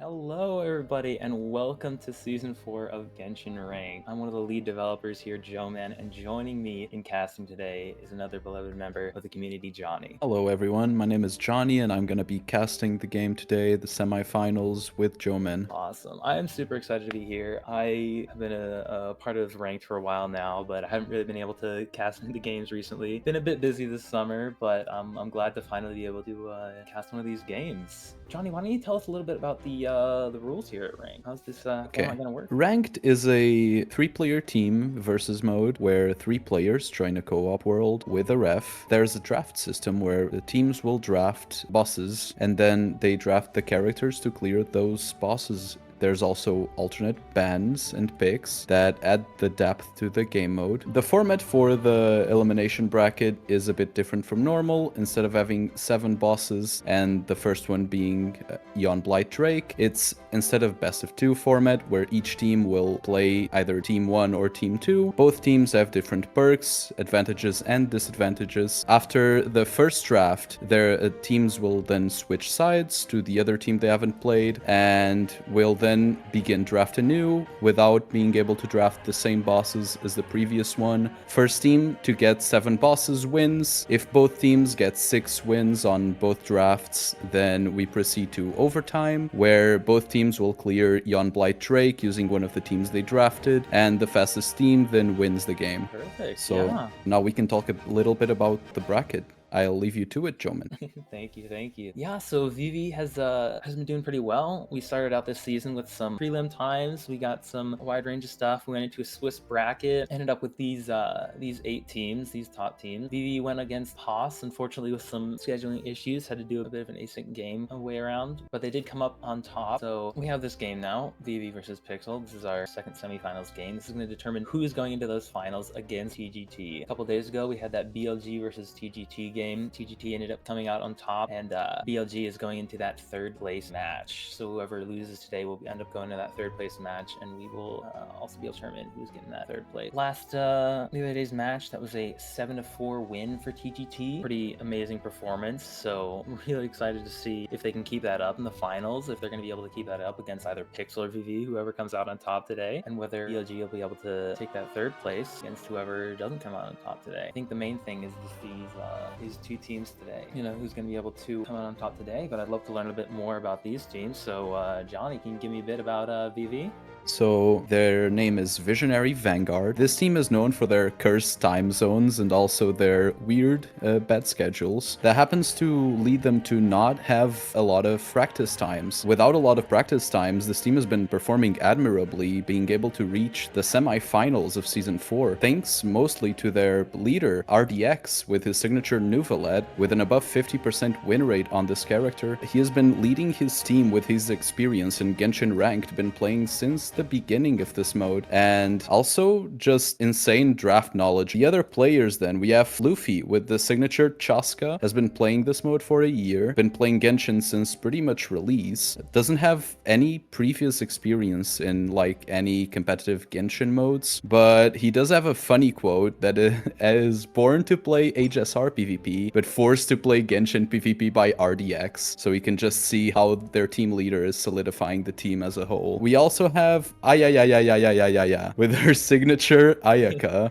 Hello everybody and welcome to Season 4 of Genshin Rank. I'm one of the lead developers here, Joe Man, and joining me in casting today is another beloved member of the community, Johnny. Hello everyone, my name is Johnny and I'm going to be casting the game today, the semifinals with Joeman. Awesome. I am super excited to be here. I have been a part of Ranked for a while now, but I haven't really been able to cast into games recently. Been a bit busy this summer, but I'm glad to finally be able to cast one of these games. Johnny, why don't you tell us a little bit about the rules here at Ranked? How's this format going to work? Ranked is a 3-player team versus mode where 3 players join a co-op world with a ref. There's a draft system where the teams will draft bosses and then they draft the characters to clear those bosses. There's also alternate bans and picks that add the depth to the game mode. The format for the elimination bracket is a bit different from normal. Instead of having 7 bosses and the first one being Eon Blight Drake, it's instead of best of 2 format where each team will play either team 1 or team 2. Both teams have different perks, advantages and disadvantages. After the first draft, their teams will then switch sides to the other team they haven't played and will then begin draft anew without being able to draft the same bosses as the previous one. First team to get 7 bosses wins. If both teams get 6 wins on both drafts, then we proceed to overtime, where both teams will clear Eon Blight Drake using one of the teams they drafted, and the fastest team then wins the game. Perfect. So now we can talk a little bit about the bracket. I'll leave you to it, Joeman. Thank you. Yeah, so Vivi has been doing pretty well. We started out this season with some prelim times. We got some wide range of stuff. We went into a Swiss bracket. Ended up with these 8 teams, these top teams. Vivi went against Haas, unfortunately with some scheduling issues. Had to do a bit of an async game way around, but they did come up on top. So we have this game now, Vivi versus Pixel. This is our second semifinals game. This is going to determine who is going into those finals against TGT. A couple days ago, we had that BLG versus TGT game. TGT ended up coming out on top, and BLG is going into that third place match. So whoever loses today will end up going to that third place match, and we will also be able to determine who's getting that third place. Last the other day's match, that was a 7-4 win for TGT. Pretty amazing performance. So I'm really excited to see if they can keep that up in the finals, if they're going to be able to keep that up against either Pixel or VV, whoever comes out on top today, and whether BLG will be able to take that third place against whoever doesn't come out on top today. I think the main thing is just these 2 teams today. You know, who's going to be able to come out on top today, but I'd love to learn a bit more about these teams. So Johnny, can you give me a bit about VV? So their name is Visionary Vanguard. This team is known for their cursed time zones and also their weird bed schedules. That happens to lead them to not have a lot of practice times. Without a lot of practice times, this team has been performing admirably, being able to reach the semifinals of Season 4, thanks mostly to their leader, RDX, with his signature Nuvalet, with an above 50% win rate on this character. He has been leading his team with his experience in Genshin Ranked, been playing since the beginning of this mode, and also just insane draft knowledge. The other players then, we have Luffy with the signature Chaska, has been playing this mode for a year, been playing Genshin since pretty much release, doesn't have any previous experience in like any competitive Genshin modes, but he does have a funny quote that is born to play HSR PvP, but forced to play Genshin PvP by RDX, so we can just see how their team leader is solidifying the team as a whole. We also have Ayayayayayayayaya with her signature Ayaka.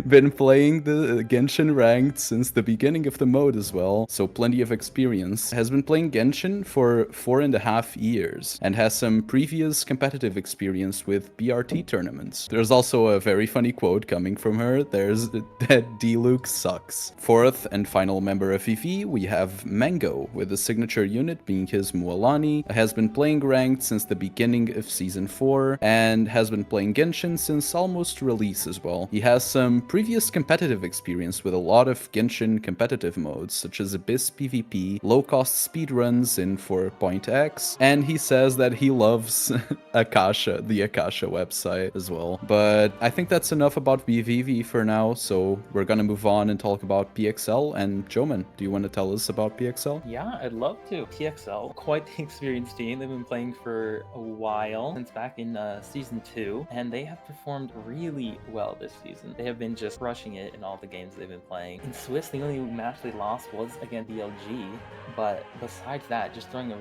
Been playing the Genshin ranked since the beginning of the mode as well, so plenty of experience. Has been playing Genshin for 4.5 years and has some previous competitive experience with BRT tournaments. There's also a very funny quote coming from her. There's that D-Luke sucks. Fourth and final member of VV, we have Mango with the signature unit being his Mualani. Has been playing ranked since the beginning of Season 4 and has been playing Genshin since almost release as well. He has some previous competitive experience with a lot of Genshin competitive modes such as Abyss PvP, low-cost speedruns in 4.x, and he says that he loves Akasha, the Akasha website as well. But I think that's enough about VVV for now, so we're gonna move on and talk about PXL. And Joeman, do you want to tell us about PXL? Yeah, I'd love to. PXL, quite the experienced team. They've been playing for a while, since back in Season 2, and they have performed really well this season. They have been just crushing it in all the games they've been playing. In Swiss, the only match they lost was against DLG, but besides that, just showing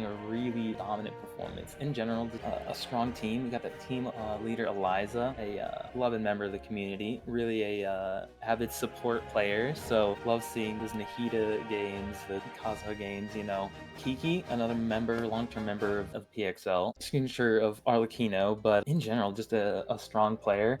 a really dominant performance. In general, a strong team. We got the team leader Eliza, a beloved member of the community, really a avid support player, so love seeing those Nahida games, the Kazuha games, you know. Kiki, another member, long-term member of PXL, screenshot of Arlecchino, but in general, just a strong player.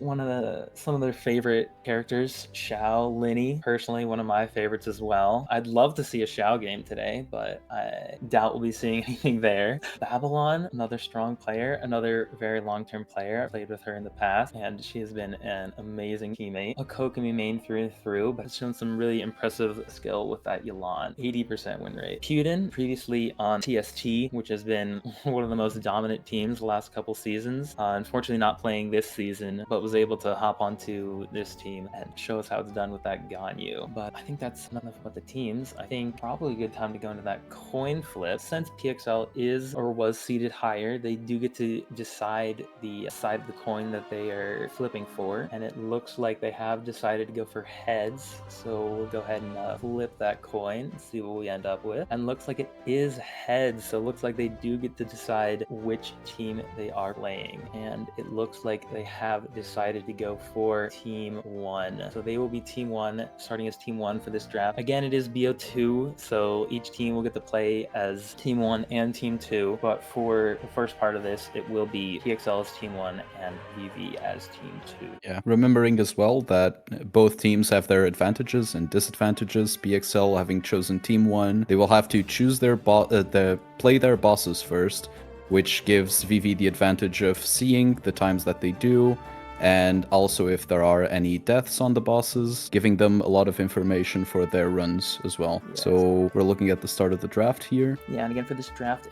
Some of their favorite characters, Xiao, Linny, personally one of my favorites as well. I'd love to see a Xiao game today, but I doubt we'll be seeing anything there. Babylon, another strong player, another very long-term player. I played with her in the past, and she has been an amazing teammate. A Kokomi main through and through, but has shown some really impressive skill with that Yelan. 80% win rate. Puden, previously on TST, which has been one of the most dominant teams the last couple seasons. Unfortunately not playing this season, but was able to hop onto this team and show us how it's done with that Ganyu. But I think that's enough about the teams. I think probably a good time to go into that coin flip. Since PXL is or was seated higher, they do get to decide the side of the coin that they are flipping for, and it looks like they have decided to go for heads, so we'll go ahead and flip that coin and see what we end up with. And looks like it is heads, so it looks like they do get to decide which team they are playing, and it looks like they have decided to go for Team 1. So they will be Team 1, starting as Team 1 for this draft. Again, it is BO2, so each team will get to play as Team 1 and Team 2, but for the first part of this, it will be PXL as Team 1 and VV as Team 2. Yeah, remembering as well that both teams have their advantages and disadvantages. PXL having chosen Team 1, they will have to choose play their bosses first, which gives VV the advantage of seeing the times that they do, and also if there are any deaths on the bosses, giving them a lot of information for their runs as well. Yes. So we're looking at the start of the draft here. Yeah, and again for this draft,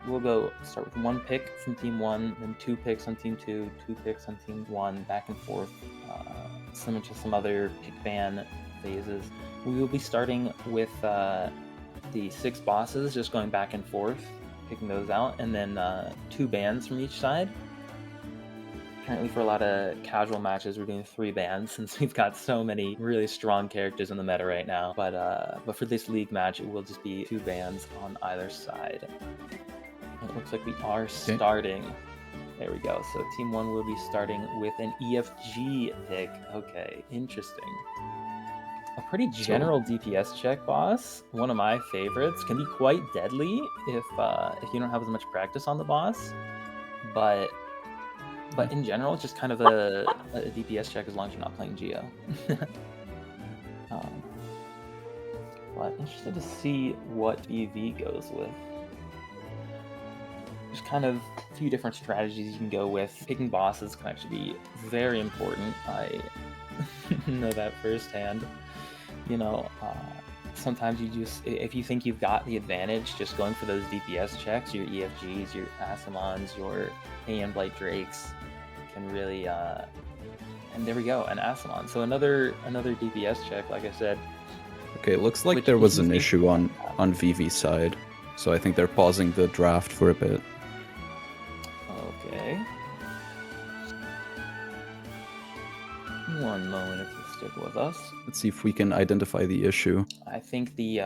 we'll go start with 1 pick from Team 1, then 2 picks on Team 2, 2 picks on Team 1, back and forth, similar to some other pick ban phases. We will be starting with the 6 bosses, just going back and forth, picking those out, and then 2 bans from each side. Currently, for a lot of casual matches, we're doing 3 bans since we've got so many really strong characters in the meta right now. But for this league match, it will just be 2 bans on either side. And it looks like we are starting. There we go. So Team 1 will be starting with an EFG pick. Okay, interesting. A pretty general DPS check boss, one of my favorites, can be quite deadly if you don't have as much practice on the boss. But in general, it's just kind of a DPS check as long as you're not playing Geo. But interested to see what VV goes with. There's kind of a few different strategies you can go with. Picking bosses can actually be very important. I know that firsthand. You know, sometimes if you think you've got the advantage, just going for those DPS checks, your EFGs, your Asimons, your AM Blight Drakes, can really, and there we go, an Asimon. So another DPS check, like I said. Okay, it looks like there was an issue on VV's side, so I think they're pausing the draft for a bit. Okay. One moment if you stick with us. Let's see if we can identify the issue. I think the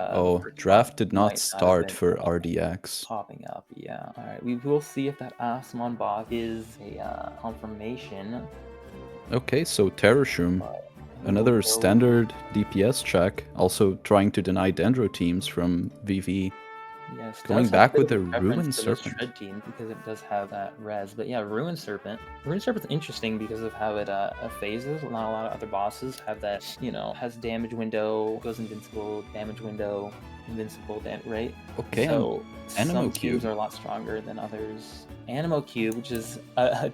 draft did not start for RDX. Popping up, yeah. Alright, we will see if that Asimon boss is a confirmation. Okay, so Terrashroom. Another standard DPS check, also trying to deny Dendro teams from VV. Yes, going back with the Ruin Serpent. Shred team because it does have that res, but yeah, Ruin Serpent. Ruin Serpent's interesting because of how it phases. Not a lot of other bosses have that, you know, has damage window, goes invincible, damage window, invincible, right? Okay, so some Cube cubes are a lot stronger than others. Animo Cube, which is a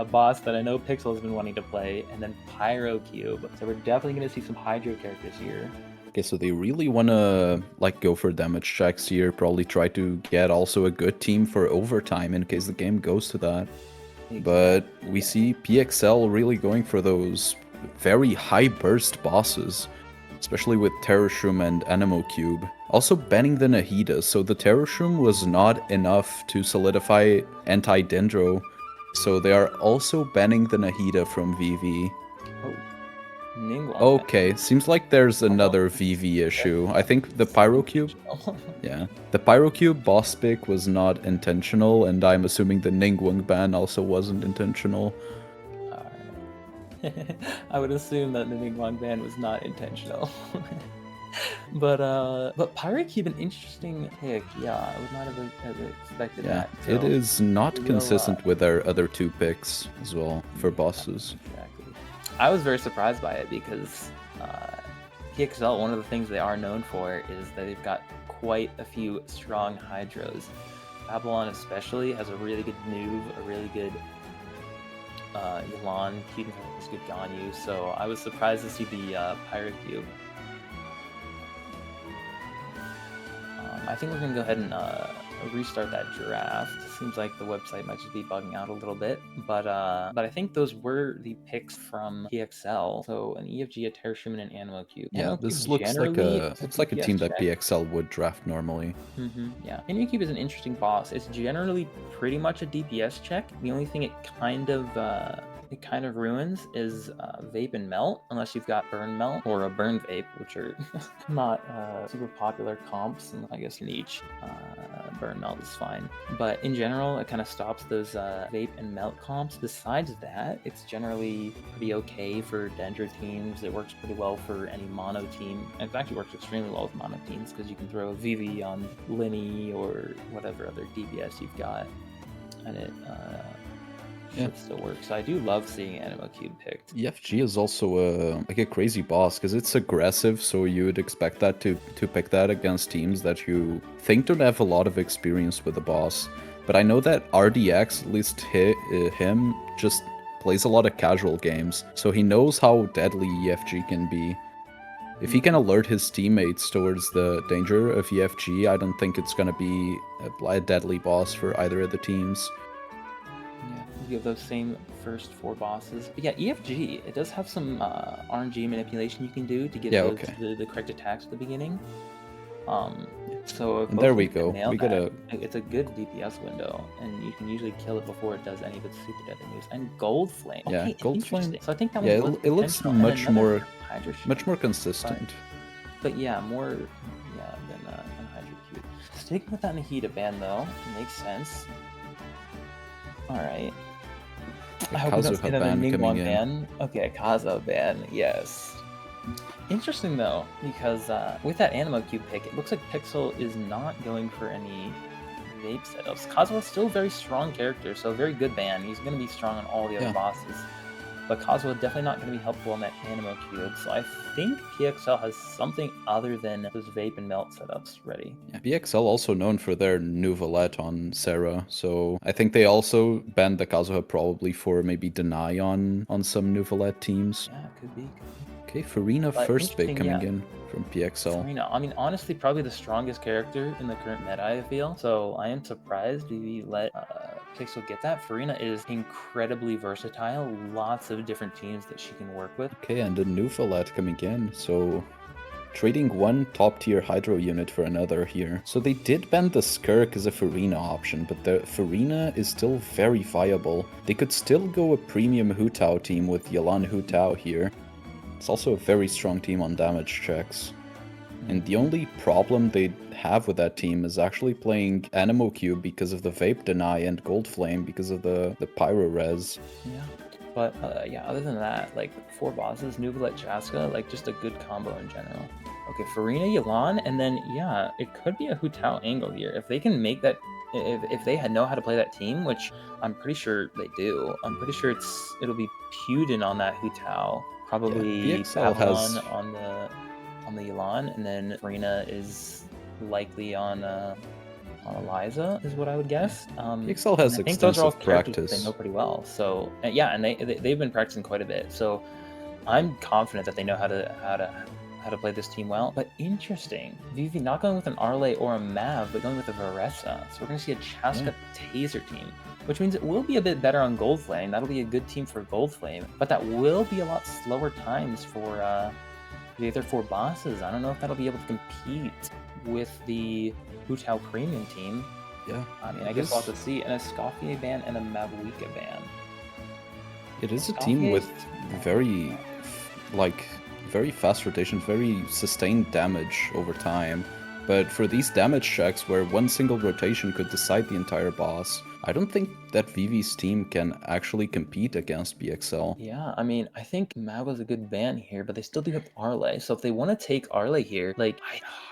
boss that I know Pixel has been wanting to play, and then Pyro Cube. So we're definitely going to see some Hydro characters here. Okay, so they really want to go for damage checks here, probably try to get also a good team for overtime in case the game goes to that. Exactly. But we see PXL really going for those very high burst bosses, especially with Terrashroom and Animo Cube. Also banning the Nahida, so the Terrashroom was not enough to solidify anti-Dendro So they are also banning the Nahida from VV. Oh, Ningguang ban. Okay, seems like there's Although, another VV that's issue. I think the seems Pyrocube. intentional. Yeah. The Pyrocube boss pick was not intentional, and I'm assuming the Ningguang ban also wasn't intentional. Alright. I would assume that the Ningguang ban was not intentional. But Pirate an interesting pick. Yeah, I would not have expected Yeah, that. it So is not we will consistent with our other two picks as well for yeah, bosses. exactly. I was very surprised by it because PXL, one of the things they are known for is that they've got quite a few strong hydros. Babylon especially has a really good Nuve, a really good Yelan, Keaton has good Ganyu, so I was surprised to see the Pirate Cube. I think we're gonna go ahead and restart that draft. Seems like the website might just be bugging out a little bit, but I think those were the picks from PXL. So an EFG, a Terrashuman, and an Animo Cube. Yeah, Animo Cube this looks like generally a is a team DPS that check. PXL would draft normally. Yeah, Animo Cube is an interesting boss. It's generally pretty much a DPS check. The only thing it kind of ruins is vape and melt, unless you've got burn melt or a burn vape, which are not super popular comps, and I guess niche. Burn melt is fine, but in general, it kind of stops those vape and melt comps. Besides that, it's generally pretty okay for Dendra teams. It works pretty well for any mono team. In fact, it works extremely well with mono teams because you can throw VV on Linny or whatever other DPS you've got, and it should still work. So I do love seeing Animo Cube picked. EFG is also a crazy boss because it's aggressive, so you would expect that to pick that against teams that you think don't have a lot of experience with the boss. But I know that RDX, at least him, just plays a lot of casual games, so he knows how deadly EFG can be. If he can alert his teammates towards the danger of EFG, I don't think it's gonna be a deadly boss for either of the teams. Yeah, you have those same first four bosses. But yeah, EFG, it does have some RNG manipulation you can do to get those the correct attacks at the beginning. So if both there of we you can go. nail We that, gotta. it's a good DPS window, and you can usually kill it before it does any of its super deadly moves. And Gold Flame. Okay, Yeah, Gold interesting. Flame. So I think that Yeah, one was it looks intentional. And another Hydra much more Shake. consistent. But yeah, more than Hydra Cube. Sticking with that Nahida ban though makes sense. All right. I hope we don't see another Ningguang ban. Okay, Kazo ban, yes. Interesting though, because with that Animo Cube pick, it looks like Pixel is not going for any vape setups. Kazuha's still a very strong character, so a very good ban. He's going to be strong on all the other bosses. But Kazuha definitely not going to be helpful on that Animo Cube, so I think PXL has something other than those vape and melt setups ready. Yeah, PXL also known for their Nouvelette on Sarah, so I think they also banned the Kazuha probably for maybe deny on some Nouvelette teams. Yeah, could be. Okay, Farina first pick coming in from PXL. Farina, I mean, honestly, probably the strongest character in the current meta, I feel. So I am surprised we let Pixel get that. Farina is incredibly versatile. Lots of different teams that she can work with. Okay, and a Nouvelette coming in, so trading one top-tier Hydro unit for another here. So they did ban the Skirk as a Farina option, but the Farina is still very viable. They could still go a premium Hu Tao team with Yelan Hu Tao here. It's also a very strong team on damage checks. And the only problem they have with that team is actually playing Animo Cube because of the Vape Deny and Gold Flame because of the Pyro Res. Yeah. But yeah, other than that, like 4 bosses, Nuvalet Chaska, like just a good combo in general. Okay, Farina, Yelan, and then yeah, it could be a Hu Tao angle here. If they can make that, if they know how to play that team, which I'm pretty sure they do, I'm pretty sure it'll be Puden on that Hu Tao, probably Babylon on the Yelan, and then Farina is likely on Eliza, is what I would guess. PXL has I think those are all characters practice. that they know pretty well. So yeah, and they've been practicing quite a bit. So I'm confident that they know how to play this team well. But interesting, Vivi not going with an Arle or a Mav, but going with a Varessa. So we're gonna see a Chaska Taser team, which means it will be a bit better on Gold Flame. That'll be a good team for Gold Flame, but that will be a lot slower times for the other 4 bosses. I don't know if that'll be able to compete with the Hu Tao Premium team. Yeah, I mean, I it guess we'll have is. to see. And a Scofier ban and a Mabuika ban. It is a team Scoffier with is very, like, very fast rotation, very sustained damage over time. But for these damage checks where one single rotation could decide the entire boss, I don't think that Vivi's team can actually compete against PXL. Yeah, I mean, I think Mab was a good ban here, but they still do have Arle. So if they want to take Arle here, like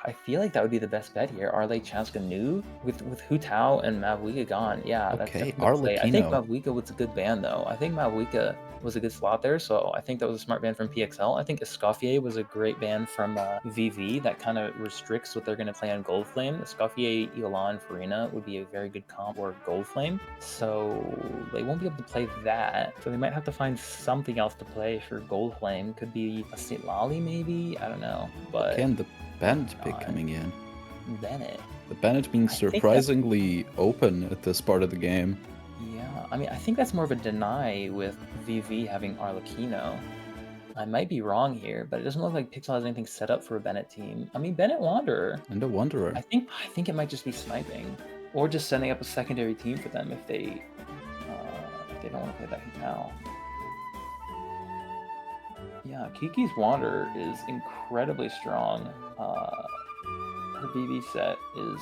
I feel like that would be the best bet here. Arle, Chaska, Nu with Hu Tao and Mabuika gone. Yeah, that's Okay, definitely the play. I think Arlecchino. Mabuika was a good ban though. I think Mabuika was a good slot there, so I think that was a smart ban from PXL. I think Escoffier was a great ban from VV that kind of restricts what they're going to play on Gold Flame. Escoffier, Elan, Farina would be a very good comp for Gold Flame, so they won't be able to play that. So they might have to find something else to play for Gold Flame. Could be a Sitlali maybe? I don't know, but Again, the maybe Bennett pick not. coming in. Bennett. The Bennett being I think that surprisingly open at this part of the game. Yeah, I mean, I think that's more of a deny with VV having Arlecchino. I might be wrong here, but it doesn't look like Pixel has anything set up for a Bennett team. I mean, Bennett Wanderer. And a Wanderer. I think it might just be sniping, or just setting up a secondary team for them if they don't want to play that Hitao. Yeah, Kiki's Wanderer is incredibly strong. Her BB set is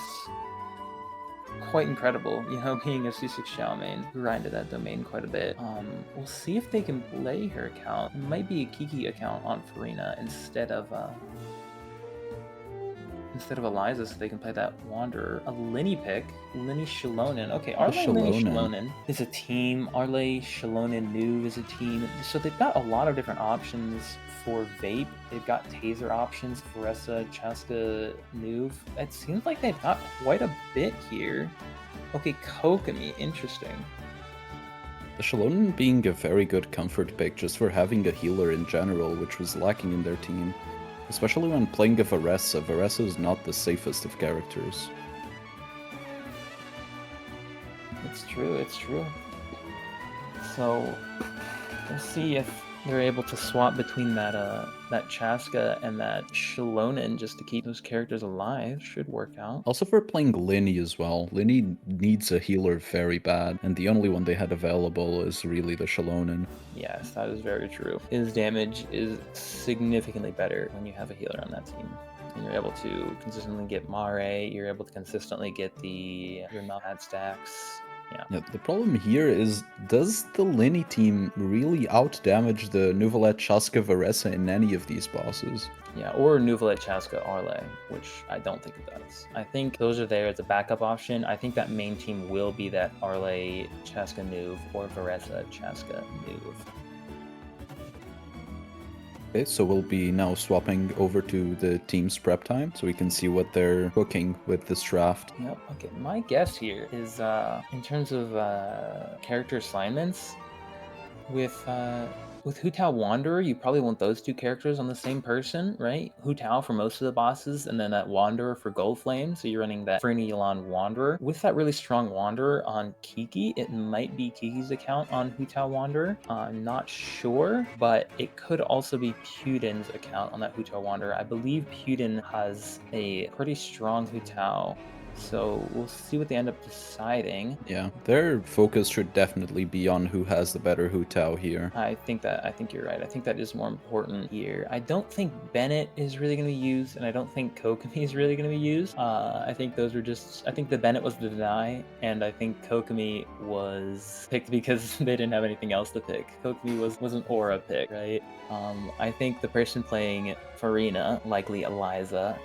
quite incredible, you know, being a C6 Xiao main, grinded that domain quite a bit. We'll see if they can play her account. It might be a Kiki account on Farina instead of Eliza, so they can play that Wanderer. A Linny pick, Linny Shalonen. Okay, The Arle Linny Shalonen. Shalonen is a team. Arle Shalonen Nu is a team. So they've got a lot of different options for Vape. They've got Taser options, Faressa, Chaska, Nuve. It seems like they've got quite a bit here. Okay, Kokomi, interesting. The Shalonen being a very good comfort pick just for having a healer in general, which was lacking in their team. Especially when playing a Varessa. Varessa is not the safest of characters. It's true, it's true. So we'll see if they're able to swap between that Chaska and that Shalonen just to keep those characters alive. Should work out. Also for playing Linny as well. Linny needs a healer very bad, and the only one they had available is really the Shalonen. Yes, that is very true. His damage is significantly better when you have a healer on that team. And you're able to consistently get Mare, you're able to consistently get your Malhat stacks. Yeah. The problem here is, does the Linny team really outdamage the Nuvalet Chaska Varessa in any of these bosses? Yeah, or Nuvalet Chaska Arle, which I don't think it does. I think those are there as a backup option. I think that main team will be that Arle Chaska Nuve or Varessa Chaska Nuve. Okay, so we'll be now swapping over to the team's prep time, so we can see what they're cooking with this draft. Yep, okay. My guess here is in terms of character assignments, with Hu Tao Wanderer, you probably want those two characters on the same person, right? Hu Tao for most of the bosses, and then that Wanderer for Gold Flame. So you're running that Freeney Yalan Wanderer. With that really strong Wanderer on Kiki, it might be Kiki's account on Hu Tao Wanderer. I'm not sure, but it could also be Putin's account on that Hu Tao Wanderer. I believe Putin has a pretty strong Hu Tao. So we'll see what they end up deciding. Yeah, their focus should definitely be on who has the better Hu Tao here. I think you're right. I think that is more important here. I don't think Bennett is really going to be used, and I don't think Kokomi is really going to be used. I think those were just. I think the Bennett was the deny, and I think Kokomi was picked because they didn't have anything else to pick. Kokomi was an aura pick, right? I think the person playing Farina, likely Eliza,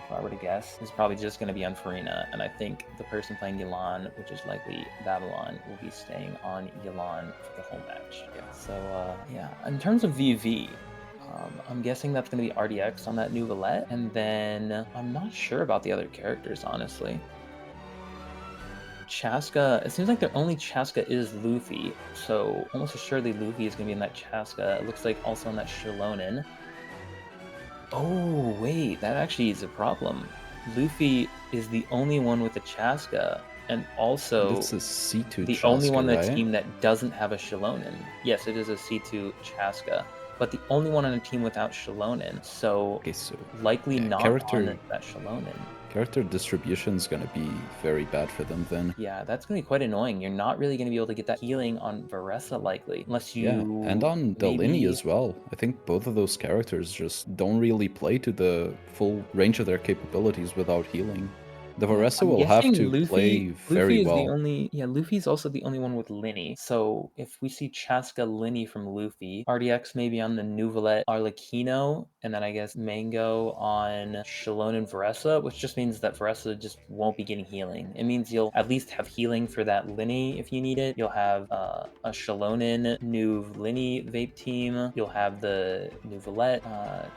if I were to guess, is probably just going to be on Farina, and I think the person playing Yelan, which is likely Babylon, will be staying on Yelan for the whole match. Yeah. So, yeah, in terms of VV, I'm guessing that's going to be RDX on that new Valette, and then I'm not sure about the other characters, honestly. Chaska, it seems like their only Chaska is Luffy, so almost assuredly Luffy is going to be in that Chaska. It looks like also in that Shalonen. Oh, wait, that actually is a problem. Luffy is the only one with a Chaska, and also That's a C2 the only Chaska, one on the right? team that doesn't have a Shalonen. Yes, it is a C2 Chaska. but the only one on a team without Shalonen. So Okay, so likely yeah, not on character that Shalonen. distribution is gonna be very bad for them then. Yeah, that's gonna be quite annoying. You're not really gonna be able to get that healing on Varessa likely, unless Yeah, and you on Delini maybe. as well. I think both of those characters just don't really play to the full range of their capabilities without healing. The Yeah, Varessa I'm will have guessing to play very Luffy is the well. only yeah, Luffy's also the only one with Linny. So if we see Chaska Linny from Luffy, RDX maybe on the Nuvolet Arlecchino, and then I guess Mango on Shalone and Varessa, which just means that Varessa just won't be getting healing. It means you'll at least have healing for that Linny if you need it. You'll have a Shalonen Nuv Linny vape team. You'll have the Nuvolet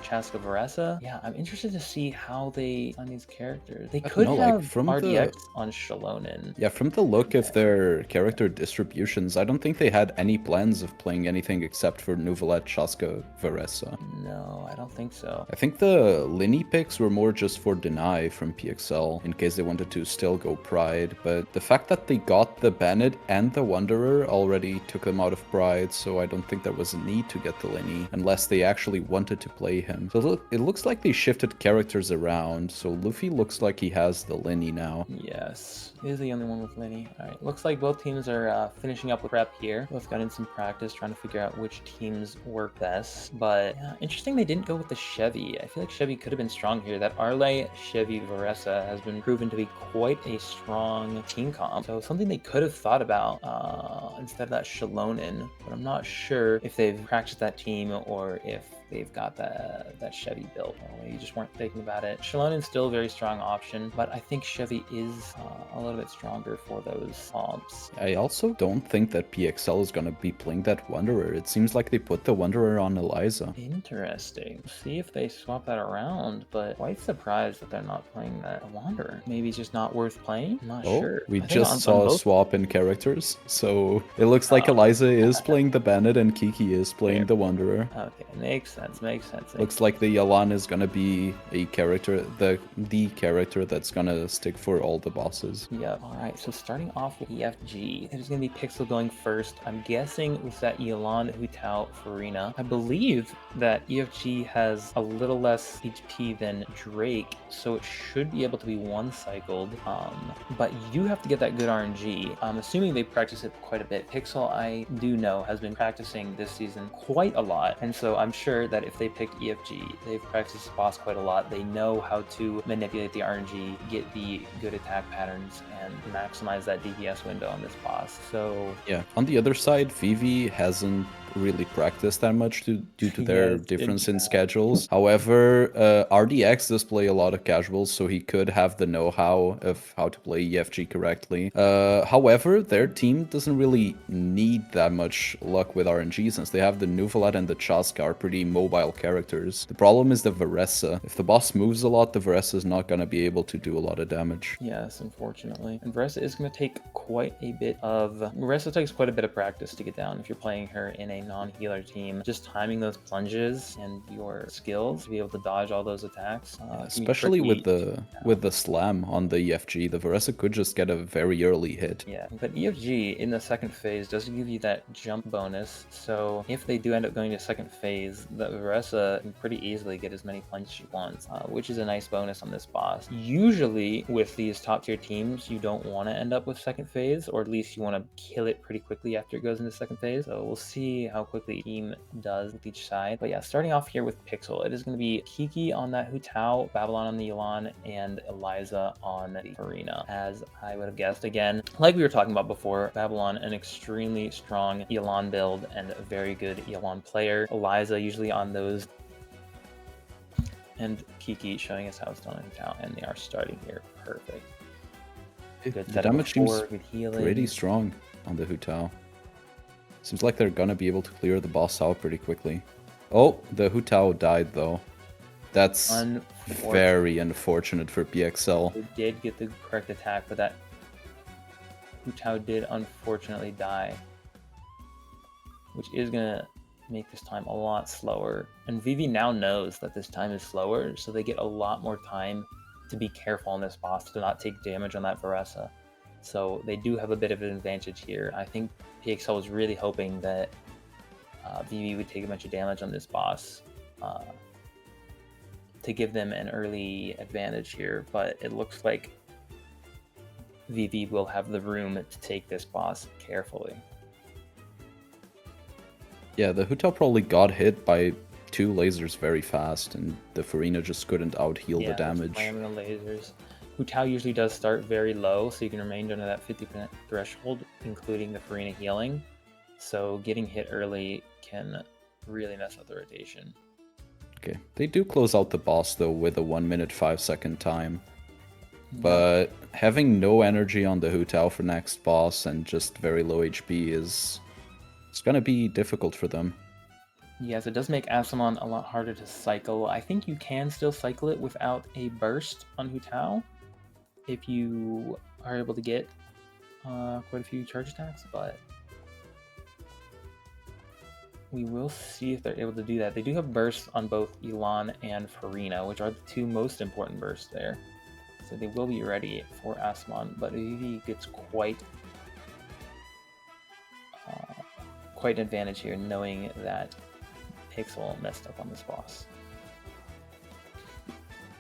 Chaska Varessa. Yeah, I'm interested to see how they find these characters. They I don't could know, like have from the RDX on Shalonen. yeah, from the look of Okay. their character distributions, I don't think they had any plans of playing anything except for Nuvolet, Shaska, Varessa. No, I don't think so. I think the Linny picks were more just for deny from PXL in case they wanted to still go Pride, but the fact that they got the Bennett and the Wanderer already took them out of Pride, so I don't think there was a need to get the Linny unless they actually wanted to play him. So look, it looks like they shifted characters around, so Luffy looks like he has the Linny now. Yes, he is the only one with Linny. All right, looks like both teams are finishing up with prep here. Both got in some practice trying to figure out which teams work best. But yeah, interesting they didn't go with the Chevy. I feel like Chevy could have been strong here. That Arle Chevy Varessa has been proven to be quite a strong team comp. So something they could have thought about instead of that Shalonen. But I'm not sure if they've practiced that team or if they've got that Chevy built. Or maybe just weren't thinking about it. Shalonen's still a very strong option, but I think Chevy is a little bit stronger for those comps. I also don't think that PXL is gonna be playing that Wanderer. It seems like they put the Wanderer on Eliza. Interesting. See if they swap that around, but quite surprised that they're not playing that Wanderer. Maybe it's just not worth playing? I'm not Oh, sure. we I think just on saw a both. swap in characters, so it looks like Eliza is playing the Bandit and Kiki is playing Fair. the Wanderer. Okay, makes sense, makes sense. Looks like the Yalan is gonna be a character, the character that's gonna stick for all the bosses. Yep. All right. So starting off with EFG, it is going to be Pixel going first. I'm guessing with that Yelan, Hutao, Farina. I believe that EFG has a little less HP than Drake, so it should be able to be one cycled. But you have to get that good RNG. I'm assuming they practice it quite a bit. Pixel, I do know, has been practicing this season quite a lot, and so I'm sure that if they picked EFG, they've practiced this boss quite a lot. They know how to manipulate the RNG, get the good attack patterns, and maximize that DPS window on this boss. So Yeah. On the other side, Vivi hasn't really practiced that much due to their yes, good difference in job. schedules. However, RDX does play a lot of casuals, so he could have the know-how of how to play EFG correctly. However, their team doesn't really need that much luck with RNG since they have the Nuvalat and the Chaska are pretty mobile characters. The problem is the Varessa. If the boss moves a lot, the Varessa is not going to be able to do a lot of damage. Yes, unfortunately. And Varessa is going to take quite a bit of... Varessa takes quite a bit of practice to get down if you're playing her in a non-healer team. Just timing those plunges and your skills to be able to dodge all those attacks. Especially with the slam on the EFG, the Varessa could just get a very early hit. Yeah, but EFG in the second phase does give you that jump bonus, so if they do end up going to second phase, the Varessa can pretty easily get as many plunges she wants, which is a nice bonus on this boss. Usually with these top tier teams, you don't want to end up with second phase, or at least you want to kill it pretty quickly after it goes into second phase, so we'll see how quickly team does with each side. But yeah, starting off here with Pixel, it is going to be Kiki on that Hutao, Babylon on the Yelan, and Eliza on the Farina, as I would have guessed. Again, like we were talking about before, Babylon, an extremely strong Yelan build and a very good Yelan player. Eliza usually on those, and Kiki showing us how it's done in Hutao, and they are starting here. Perfect. Good The setup damage seems before, good healing. pretty strong on the Hutao. Seems like they're gonna be able to clear the boss out pretty quickly. Oh, the Hutao died though. That's very unfortunate for PXL. They did get the correct attack, but that Hutao did unfortunately die, which is gonna make this time a lot slower. And Vivi now knows that this time is slower, so they get a lot more time to be careful on this boss to not take damage on that Varessa. So they do have a bit of an advantage here. I think PXL was really hoping that Vivi would take a bunch of damage on this boss to give them an early advantage here, but it looks like Vivi will have the room to take this boss carefully. Yeah, the Hu Tao probably got hit by 2 lasers very fast, and the Farina just couldn't out-heal the damage. Slamming the lasers. Hu Tao usually does start very low, so you can remain under that 50% threshold, including the Farina healing. So getting hit early can really mess up the rotation. Okay, they do close out the boss though with a 1 minute 5 second time. But having no energy on the Hu Tao for next boss and just very low HP is... it's gonna be difficult for them. Yes, it does make Asamon a lot harder to cycle. I think you can still cycle it without a burst on Hu Tao if you are able to get quite a few charge attacks, but we will see if they're able to do that. They do have bursts on both Elan and Farina, which are the 2 most important bursts there. So they will be ready for Asamon, but Vivi gets quite an advantage here, knowing that PXL messed up on this boss.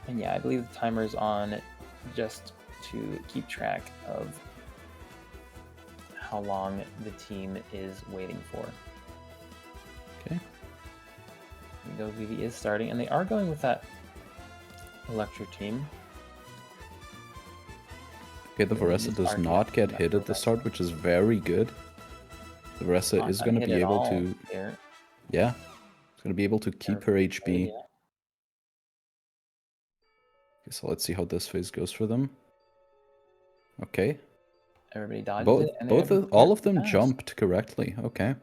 And yeah, I believe the timer is on just to keep track of how long the team is waiting for. Okay. Though Vivi is starting, and they are going with that Electro team. Okay, the Varessa does not get hit at the start, which is very good. The Varessa is going to be able to... yeah, it's going to be able to keep her HP. Okay, so let's see how this phase goes for them. Okay. Everybody dodges it. All of them jumped correctly. Okay.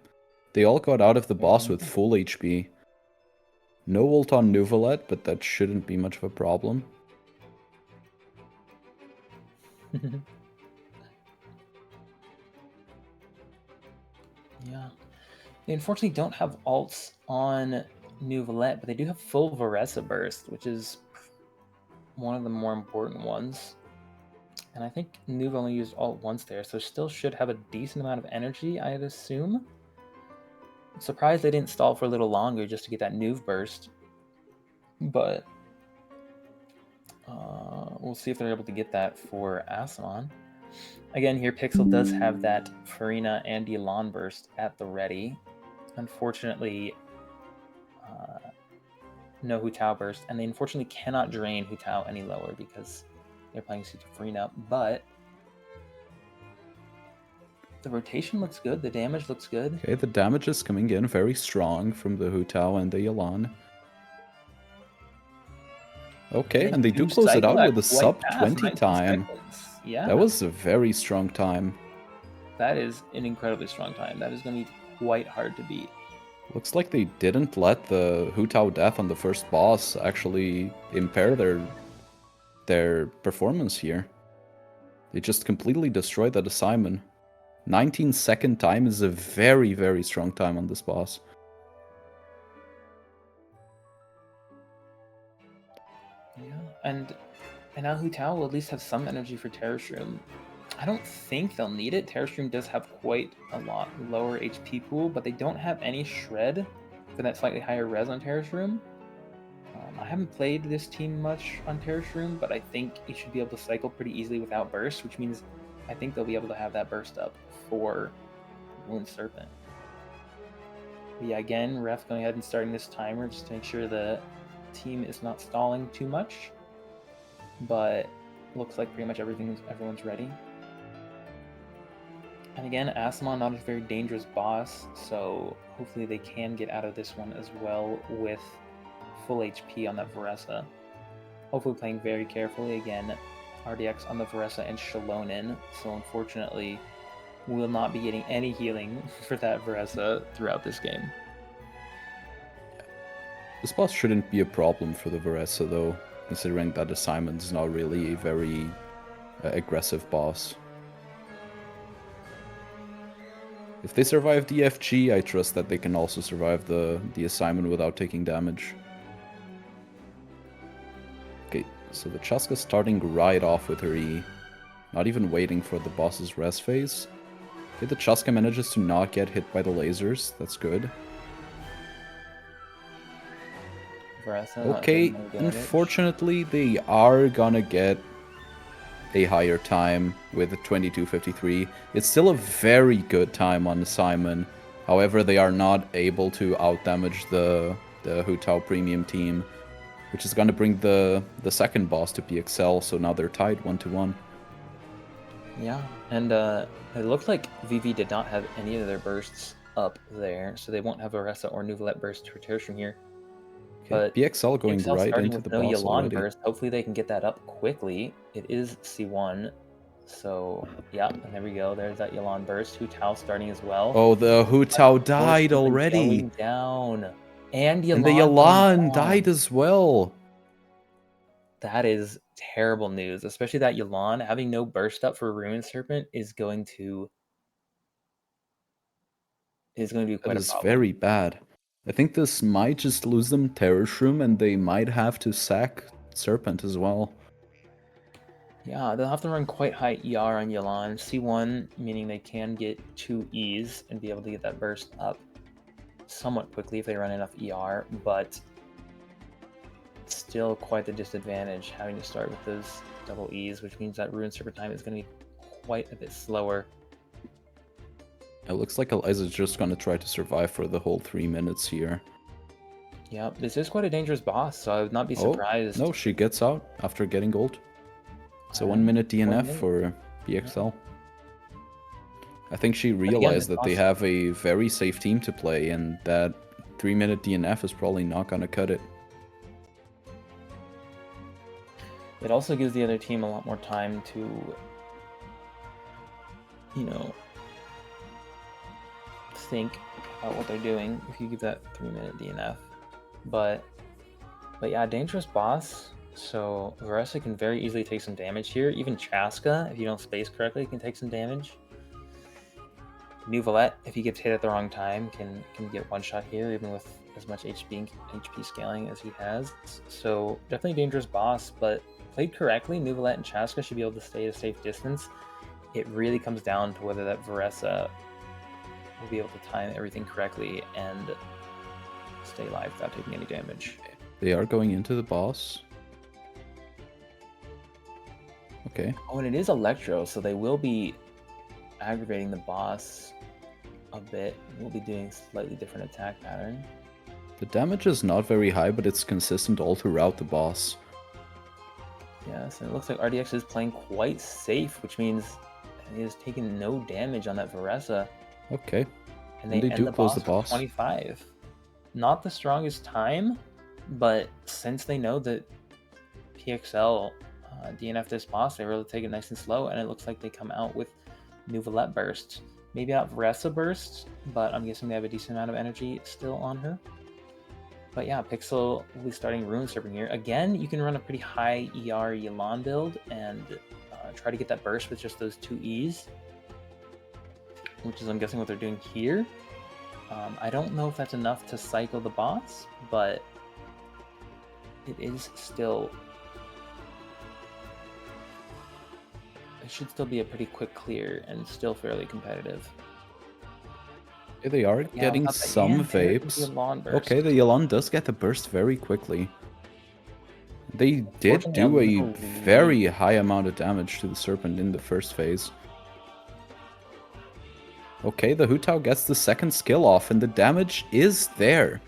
They all got out of the boss with full HP. No ult on Nuvalet, but that shouldn't be much of a problem. Yeah. They unfortunately don't have ults on Nuvalet, but they do have full Varessa burst, which is one of the more important ones. And I think Nuve only used ult once there, so still should have a decent amount of energy, I'd assume. I'm surprised they didn't stall for a little longer just to get that Nuve burst. But we'll see if they're able to get that for Asamon. Again, here PXL does have that Farina and Elan burst at the ready. Unfortunately, no Hu Tao burst, and they unfortunately cannot drain Hu Tao any lower because they're playing Suit Farina, but the rotation looks good, the damage looks good. Okay, the damage is coming in very strong from the Hu Tao and the Elan. Okay, and they do close it out with a sub 20 time. Yeah. That was a very strong time. That is an incredibly strong time. That is going to be quite hard to beat. Looks like they didn't let the Hu Tao death on the first boss actually impair their performance here. They just completely destroyed that assignment. 19-second time is a very, very strong time on this boss. Yeah, and now Hu Tao will at least have some energy for Terrashroom. I don't think they'll need it. Terrashroom does have quite a lot lower HP pool, but they don't have any shred for that slightly higher res on Terrashroom. I haven't played this team much on Terrashroom, but I think it should be able to cycle pretty easily without burst, which means I think they'll be able to have that burst up for Moon Serpent. But yeah, again, ref going ahead and starting this timer just to make sure the team is not stalling too much. But looks like pretty much everyone's ready. And again, Asamon not a very dangerous boss, so hopefully they can get out of this one as well with full HP on that Varessa. Hopefully playing very carefully. Again, RDX on the Varessa and Shalonin, so unfortunately we will not be getting any healing for that Varessa throughout this game. This boss shouldn't be a problem for the Varessa though, considering that assignment is not really a very aggressive boss. If they survive DFG, I trust that they can also survive the assignment without taking damage. Okay, so the Chaska starting right off with her E. Not even waiting for the boss's res phase. Okay, the Chaska manages to not get hit by the lasers, that's good. Veresa not Okay, doing no damage. unfortunately, they are gonna get a higher time with a 22:53. It's still a very good time on Simon. However, they are not able to outdamage the Hu Tao premium team, which is gonna bring the second boss to PXL. So now they're tied 1-1. Yeah, and it looked like VV did not have any of their bursts up there, so they won't have Veresa or Nuvolette burst to Tertium here. Okay, But PXL going PXL right starting into with the no boss Yelan already. burst, hopefully they can get that up quickly. It is C1, so yeah, and there we go. There's that Yelan burst. Hu Tao starting as well. Oh, the Hu Tao died Unfortunately already. going down. And And the Yelan going Yalan died down. as well. That is terrible news, especially that Yelan having no burst up for Ruin Serpent is going to be That quite a is problem. very bad. I think this might just lose them Terror Shroom, and they might have to sack Serpent as well. Yeah, they'll have to run quite high ER on Yelan. C1, meaning they can get 2 E's and be able to get that burst up somewhat quickly if they run enough ER, but still quite the disadvantage having to start with those double E's, which means that Ruin Serpent time is going to be quite a bit slower. It looks like Eliza's just gonna try to survive for the whole 3 minutes here. Yeah, this is quite a dangerous boss, so I would not be Oh, surprised. no, she gets out after getting gold. It's a All right, 1-minute 1 DNF minute. for PXL. I think she But again, realized this that they boss, have a very safe team to play, and that 3-minute DNF is probably not gonna cut it. it also gives the other team a lot more time to, you know, think about what they're doing if you give that 3-minute DNF. But yeah, dangerous boss. So Veresa can very easily take some damage here. Even Chaska, if you don't space correctly, can take some damage. Nuvolette, if he gets hit at the wrong time, can get one shot here, even with as much HP scaling as he has. So definitely dangerous boss, but played correctly, Nuvolette and Chaska should be able to stay at a safe distance. It really comes down to whether that Veresa will be able to time everything correctly and stay alive without taking any damage. They are going into the boss. Okay. Oh, and it is Electro, so they will be aggravating the boss a bit. We'll be doing slightly different attack pattern. The damage is not very high, but it's consistent all throughout the boss. Yes, and it looks like RDX is playing quite safe, which means he has taken no damage on that Veresa. Okay. And And they they end do the close the boss with boss. 25. Not the strongest time, but since they know that PXL DNF this boss, they really take it nice and slow, and it looks like they come out with Nuvolette burst. Maybe not Veresa burst, but I'm guessing they have a decent amount of energy still on her. But yeah, Pixel will be starting Ruin Serpent here. Again, you can run a pretty high ER Yelan build and try to get that burst with just those 2 E's, which is, I'm guessing, what they're doing here. I don't know if that's enough to cycle the boss, but it is still... It should still be a pretty quick clear and still fairly competitive. Okay, they are Yeah, getting without the some and there's the vapes. Yelan burst. Okay, the Yelan does get the burst very quickly. They did Unfortunately, do a a little late. very high amount of damage to the Serpent in the first phase. Okay, the Hu Tao gets the second skill off, and the damage is there.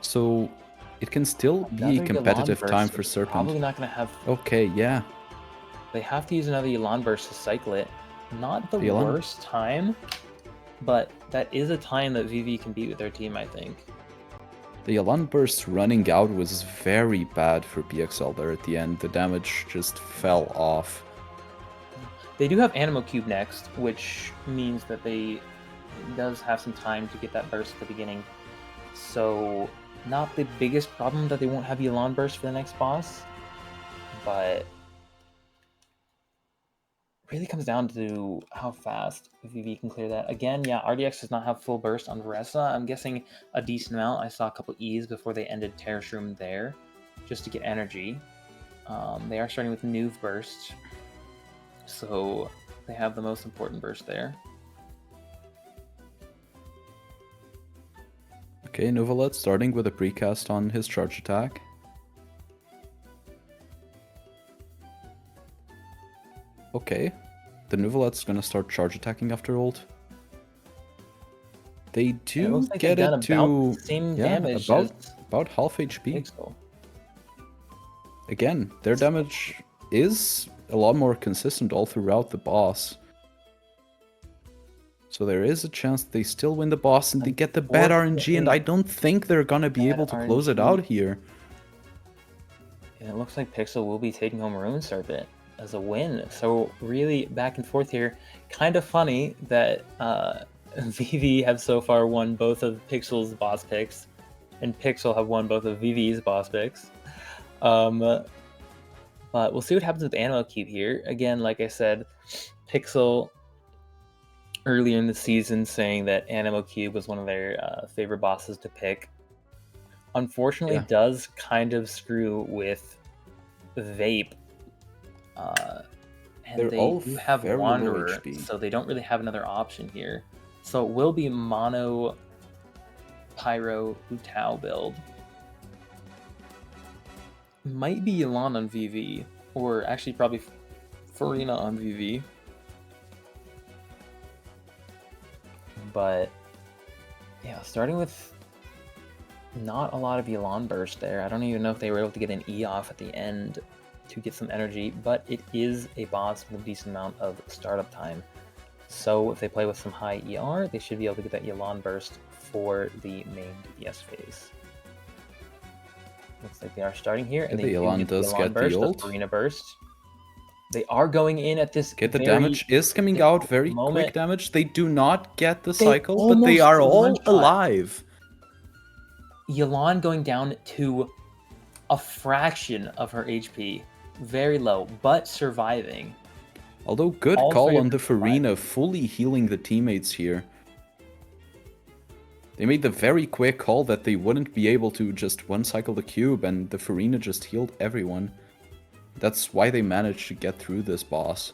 So it can still be a Another Yelan competitive time burst, for which is Serpent. probably not going to have... Okay, yeah. They have to use another Yelan burst to cycle it. Not the Yelan. worst time, but that is a time that VV can beat with their team, I think. The Yelan burst running out was very bad for PXL there at the end. The damage just fell off. They do have Animo Cube next, which means that they does have some time to get that burst at the beginning. So not the biggest problem that they won't have Yelan burst for the next boss, but really comes down to how fast VV can clear that. Again, yeah, RDX does not have full burst on Veresa. I'm guessing a decent amount. I saw a couple E's before they ended Terror Shroom there, just to get energy. They are starting with Nuve burst, so they have the most important burst there. Okay, Nuvolette starting with a precast on his charge attack. Okay. The Nuvolet's gonna start charge attacking after ult. They And it looks do like they've get done it about the to, same yeah, damage as about half HP. Pixel. Again, their damage is a lot more consistent all throughout the boss. So there is a chance they still win the boss and they get the bad RNG, and I Unfortunately, don't think they're gonna be bad able to close it RNG. out here. And it looks like Pixel will be taking home Rune Serpent as a win. So really back and forth here. Kind of funny that VV have so far won both of Pixel's boss picks, and Pixel have won both of VV's boss picks. But we'll see what happens with Animal Cube here. Again, like I said, Pixel earlier in the season saying that Animal Cube was one of their favorite bosses to pick. Unfortunately, Yeah. does kind of screw with Vape. And They're they all do have very low Wanderer, HP. so they don't really have another option here. So it will be Mono Pyro Utao build. Might be Elan on VV, or actually probably Farina on VV. But yeah, starting with not a lot of Elan burst there. I don't even know if they were able to get an E off at the end to get some energy, but it is a boss with a decent amount of startup time. So if they play with some high ER, they should be able to get that Elan burst for the main DPS phase. Looks like they are starting here, and Yeah, they the do Elan get the does Elan get the burst, the ult. Farina burst. They are going in at this Okay, the very damage is coming out, difficult very quick moment. damage. They do not get the They cycle, but they almost are all one-shot. alive. Elan going down to a fraction of her HP. Very low, but surviving. Although, good All call three of on them the surviving. Farina, fully healing the teammates here. They made the very quick call that they wouldn't be able to just one-cycle the cube, and the Farina just healed everyone. That's why they managed to get through this boss.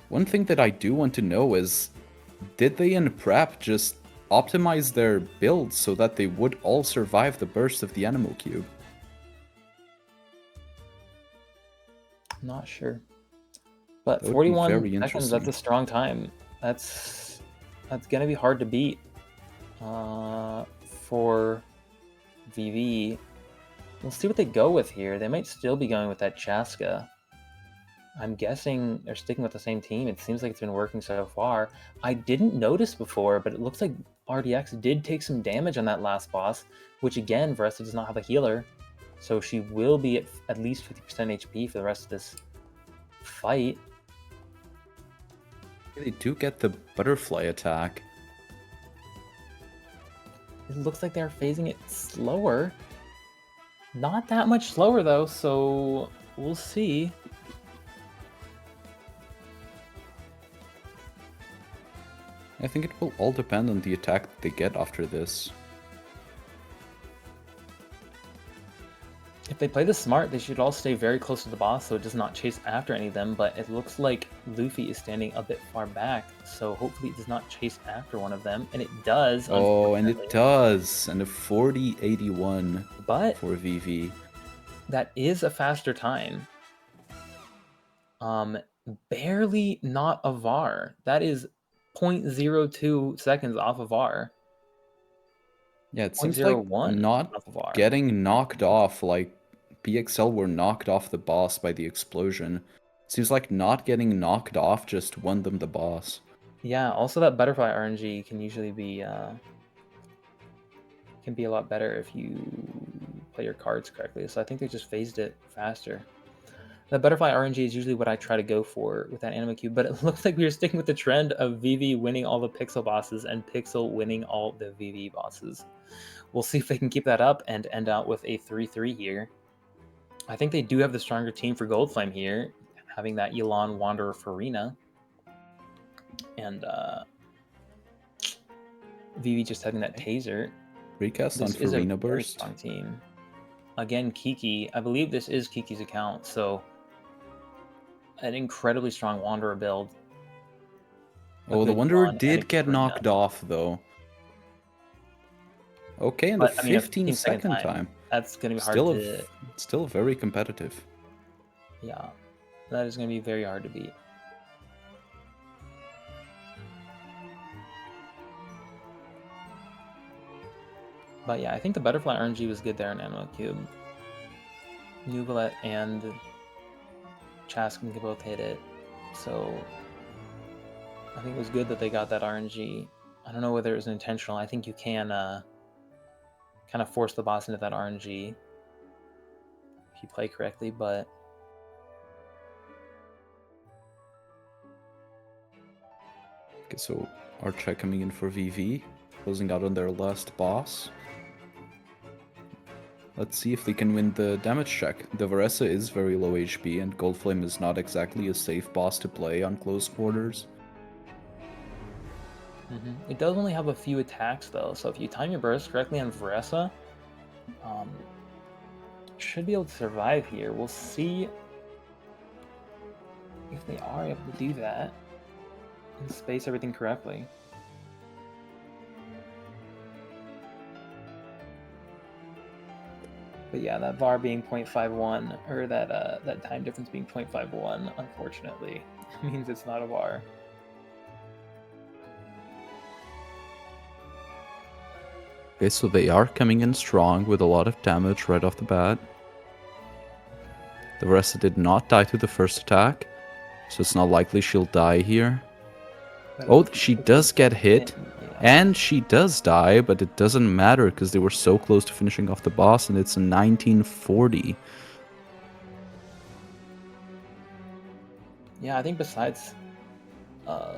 One thing that I do want to know is, did they in prep just optimize their builds so that they would all survive the burst of the Animal Cube? Not sure. But That would be 41 very seconds, that's interesting. a strong time. That's gonna be hard to beat for VV. We'll see what they go with here. They might still be going with that Chaska. I'm guessing they're sticking with the same team. It seems like it's been working so far. I didn't notice before, but it looks like RDX did take some damage on that last boss, which again, Varessa does not have a healer. So she will be at least 50% HP for the rest of this fight. They do get the butterfly attack. It looks like they're phasing it slower. Not that much slower though, so we'll see. I think it will all depend on the attack they get after this. If they play this smart, they should all stay very close to the boss so it does not chase after any of them, but it looks like Luffy is standing a bit far back, so hopefully it does not chase after one of them, and it does, Oh, and unfortunately. it does! And a 40-81 But for VV. that is a faster time. Barely not a VAR. That is 0.02 seconds off of VAR. Yeah, it seems like 0.01 not off of VAR. getting knocked off, like PXL were knocked off the boss by the explosion. Seems like not getting knocked off just won them the boss. Yeah, also that butterfly RNG can usually be can be a lot better if you play your cards correctly. So I think they just phased it faster. The butterfly RNG is usually what I try to go for with that anime cube, but it looks like we are sticking with the trend of VV winning all the Pixel bosses and Pixel winning all the VV bosses. We'll see if they can keep that up and end out with a 3-3 here. I think they do have the stronger team for Gold Flame here, having that Elan Wanderer Farina. And VV just having that Taser. Recast on This is a Farina very Burst. strong team. Again, Kiki. I believe this is Kiki's account, so an incredibly strong Wanderer build. Oh, the Good Wanderer Elan and a did get Farina. knocked off, though. Okay, and a But I mean, a 15-second time. That's gonna be hard to. Still very competitive. Yeah. That is going to be very hard to beat. But yeah, I think the Butterfly RNG was good there in Animal Cube. Nuvolet and Chaskin could both hit it. So I think it was good that they got that RNG. I don't know whether it was intentional. I think you can kind of force the boss into that RNG if you play correctly, but Okay, so Archeck coming in for VV, closing out on their last boss. Let's see if they can win the damage check. The Varessa is very low HP, and Goldflame is not exactly a safe boss to play on close quarters. it does only have a few attacks though, so if you time your burst correctly on Varessa, should be able to survive here. We'll see if they are able to do that and space everything correctly. But yeah, that VAR being 0.51, or that time difference being 0.51, unfortunately, means it's not a VAR. Okay, so they are coming in strong with a lot of damage right off the bat. The Varessa did not die to the first attack, so it's not likely she'll die here. Oh, she does get hit, and she does die, but it doesn't matter because they were so close to finishing off the boss, and it's a 1940. Yeah, I think besides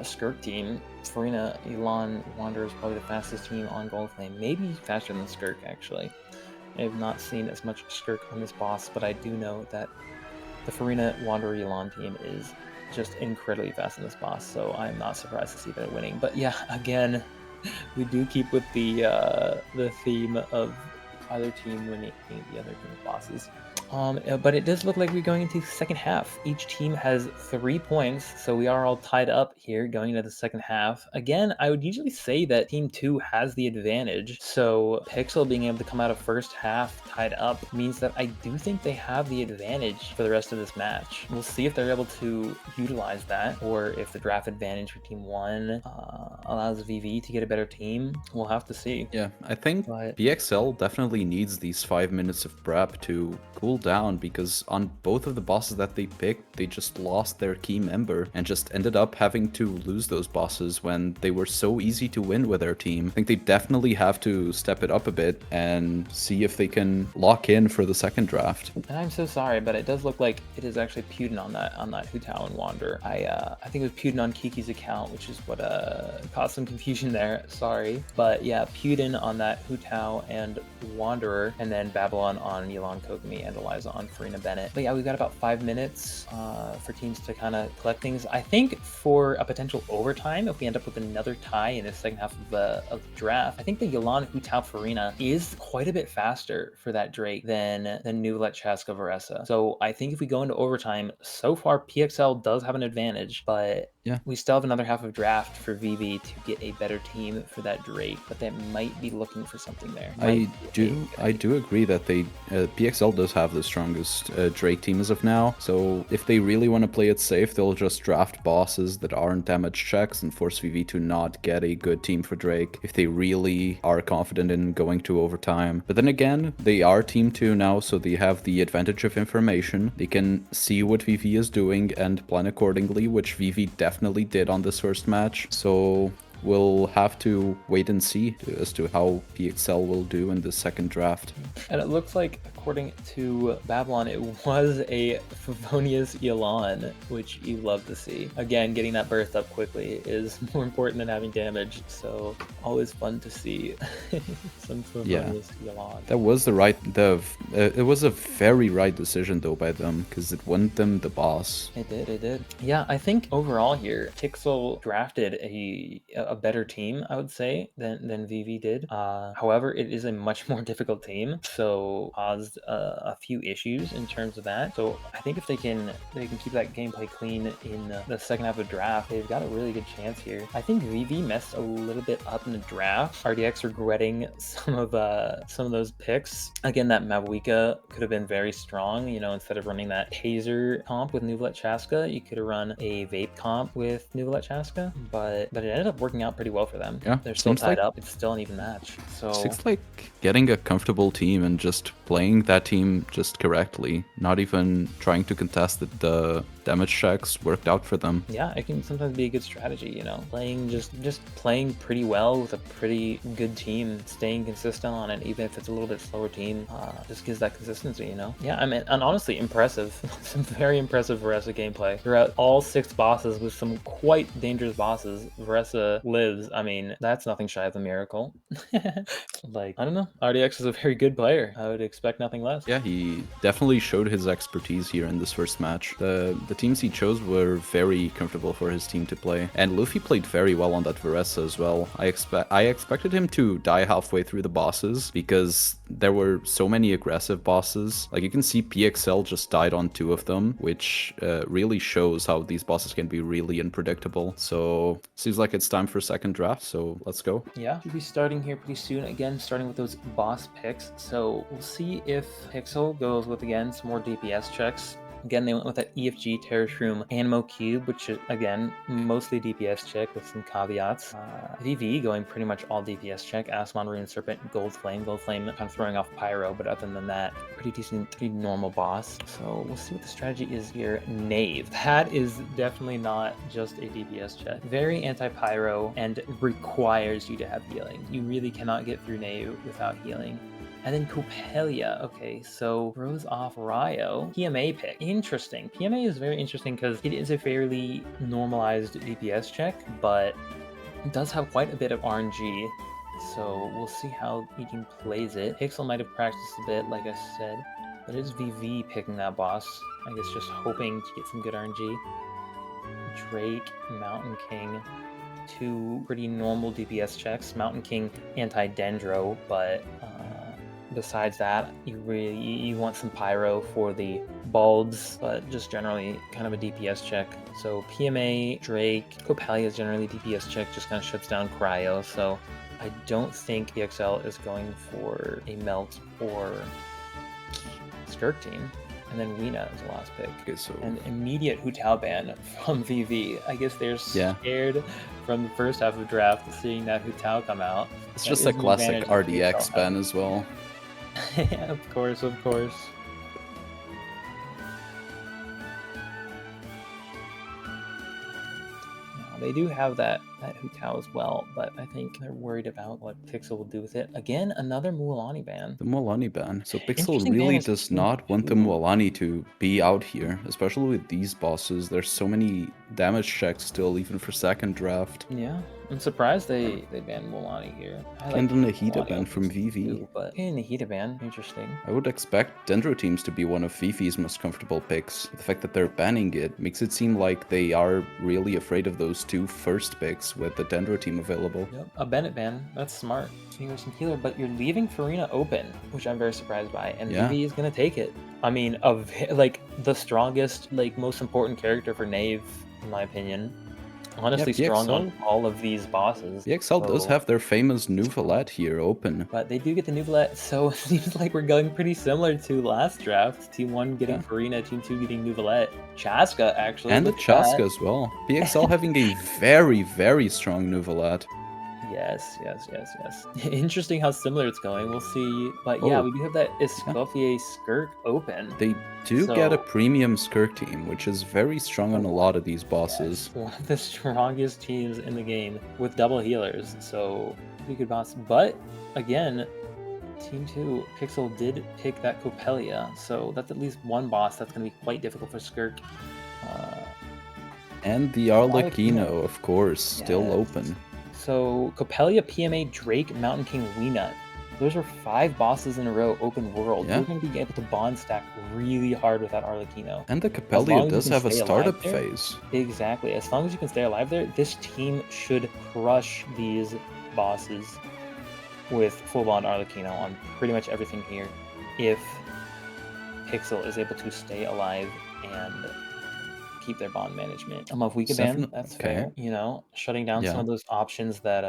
Skirk team, Farina, Elon, Wanderer is probably the fastest team on Goldflame. Maybe faster than Skirk, actually. I have not seen as much Skirk on this boss, but I do know that the Farina, Wanderer, Elon team is just incredibly fast in this boss, so I'm not surprised to see that winning. But yeah, again, we do keep with the theme of either team winning the other team's bosses. But it does look like we're going into the second half. Each team has 3 points, so we are all tied up here going into the second half. Again, I would usually say that Team 2 has the advantage, so Pixel being able to come out of first half tied up means that I do think they have the advantage for the rest of this match. We'll see if they're able to utilize that, or if the draft advantage for Team 1 allows VV to get a better team. We'll have to see. Yeah, I think But PXL definitely needs these 5 minutes of prep to cool down, because on both of the bosses that they picked, they just lost their key member and just ended up having to lose those bosses when they were so easy to win with their team. I think they definitely have to step it up a bit and see if they can lock in for the second draft. And I'm so sorry, but it does look like it is actually Puden on that Hu Tao and Wander. I think it was Puden on Kiki's account, which is what caused some confusion there. Sorry, but yeah, Puden on that Hu Tao and Wanderer, and then Babylon on Yelan Kogami and Eliza on Farina Bennett. But yeah, we've got about 5 minutes for teams to kind of collect things. I think for a potential overtime, if we end up with another tie in the second half of the draft, I think the Yelan Hu Tao Farina is quite a bit faster for that Drake than Nulet Chaska Varessa. So I think if we go into overtime, so far PXL does have an advantage, but Yeah. we still have another half of draft for VV to get a better team for that Drake, but they might be looking for something there. I do agree that they PXL does have the strongest Drake team as of now. So if they really want to play it safe, they'll just draft bosses that aren't damage checks and force VV to not get a good team for Drake if they really are confident in going to overtime. But then again, they are team 2 now, so they have the advantage of information. They can see what VV is doing and plan accordingly, which VV definitely did on this first match. So we'll have to wait and see as to how PXL will do in the second draft. And it looks like, according to Babylon, it was a Favonius Elan, which you love to see. Again, getting that burst up quickly is more important than having damage, so always fun to see some Favonius Elan. That was it was a very right decision though by them, because it won them the boss. It did. Yeah, I think overall here, Pixel drafted a better team, I would say, than VV did. However, it is a much more difficult team, so Oz caused a few issues in terms of that. So I think if they can keep that gameplay clean in the second half of the draft, they've got a really good chance here. I think VV messed a little bit up in the draft. RDX regretting some of those picks. Again, that Mavuika could have been very strong. You know, instead of running that Taser comp with Nuvalet Chaska, you could have run a Vape comp with Nuvalet Chaska, but it ended up working out pretty well for them. Yeah, They're still seems tied like up. It's still an even match. So seems like getting a comfortable team and just playing that team just correctly, not even trying to contest the damage checks, worked out for them. yeah, it can sometimes be a good strategy, you know, playing just playing pretty well with a pretty good team, staying consistent on it, even if it's a little bit slower team, just gives that consistency, you know. Yeah, I mean, and honestly, impressive. Some very impressive Veresa gameplay throughout all 6 bosses with some quite dangerous bosses. Veresa lives. I mean, that's nothing shy of a miracle. Like, I don't know. RDX is a very good player. I would expect nothing less. Yeah, he definitely showed his expertise here in this first match. The teams he chose were very comfortable for his team to play, and Luffy played very well on that Veresa as well. I expected him to die halfway through the bosses because there were so many aggressive bosses. Like, you can see PXL just died on 2 of them, which really shows how these bosses can be really unpredictable. So seems like it's time for second draft, so let's go. Yeah, should be starting here pretty soon. Again, starting with those boss picks. So we'll see if Pixel goes with, again, some more DPS checks. Again, they went with that EFG Terror Shroom Animo Cube, which is, again, mostly DPS check with some caveats. VV going pretty much all DPS check. Asmon, Rune Serpent, Gold Flame. Gold Flame kind of throwing off Pyro, but other than that, pretty decent, pretty normal boss. So we'll see what the strategy is here. Knave. That is definitely not just a DPS check. Very anti-Pyro and requires you to have healing. You really cannot get through Knave without healing. And then Copelia. Okay, so throws off Ryo. PMA pick. Interesting. PMA is very interesting because it is a fairly normalized DPS check, but it does have quite a bit of RNG. So we'll see how he can plays it. Pixel might have practiced a bit, like I said, but it is VV picking that boss. I guess just hoping to get some good RNG. Drake, Mountain King. 2 pretty normal DPS checks. Mountain King anti-Dendro, but besides that, you want some Pyro for the bulbs, but just generally kind of a DPS check. So PMA, Drake, Copelia is generally DPS check, just kind of shuts down Cryo. So I don't think PXL is going for a Melt or Skirk team. And then Weena is the last pick. Okay, so An immediate Hu Tao ban from VV. I guess they're scared from the first half of draft, seeing that Hu Tao come out. it's That just is a an classic advantage that RDX PXL ban has. as well. Of course, of course. Now, they do have that Hu Tao as well, but I think they're worried about what Pixel will do with it. Again, another Mualani ban. The Mualani ban. So Pixel Interesting ban really is does Team not want the 2. Mualani to be out here, especially with these bosses. There's so many damage checks still, even for second draft. Yeah, I'm surprised they banned Mualani here. I like And a Nahida Mualani ban on from Pixel VV. too, but okay, Nahida ban, interesting. I would expect Dendro teams to be one of VV's most comfortable picks. The fact that they're banning it makes it seem like they are really afraid of those 2 first picks with the Dendro team available. Yep, a Bennett ban. That's smart. Swingers and healer, but you're leaving Farina open, which I'm very surprised by, and Yeah. VV is gonna take it. I mean, like the strongest, like most important character for Knave, in my opinion. Honestly, strong on all of these bosses. PXL does have their famous Nuvalet here open. But they do get the Nuvalet, so it seems like we're going pretty similar to last draft. Team 1 getting Farina, Team 2 getting Nuvalet. Chaska, actually. And the Chaska as well. PXL having a very, very strong Nuvalet. Yes. Interesting how similar it's going. We'll see. But yeah, we do have that Escoffier Skirk open. They do get a premium Skirk team, which is very strong on a lot of these bosses. Yes, one of the strongest teams in the game with double healers. So, pretty good boss. But, again, Team 2, Pixel did pick that Copelia. So, that's at least one boss that's going to be quite difficult for Skirk. And the Arlecchino, of course, still open. So, Copelia, PMA, Drake, Mountain King, Weena. Those are 5 bosses in a row, open world. You're going to be able to bond stack really hard with that Arlecchino. And the Copelia does have a startup phase. Exactly. As long as you can stay alive there, this team should crush these bosses with full bond Arlecchino on pretty much everything here. If Pixel is able to stay alive and keep their bond management. If we It's could ban, definitely that's okay. fair. You know, shutting down some Yeah. of those options that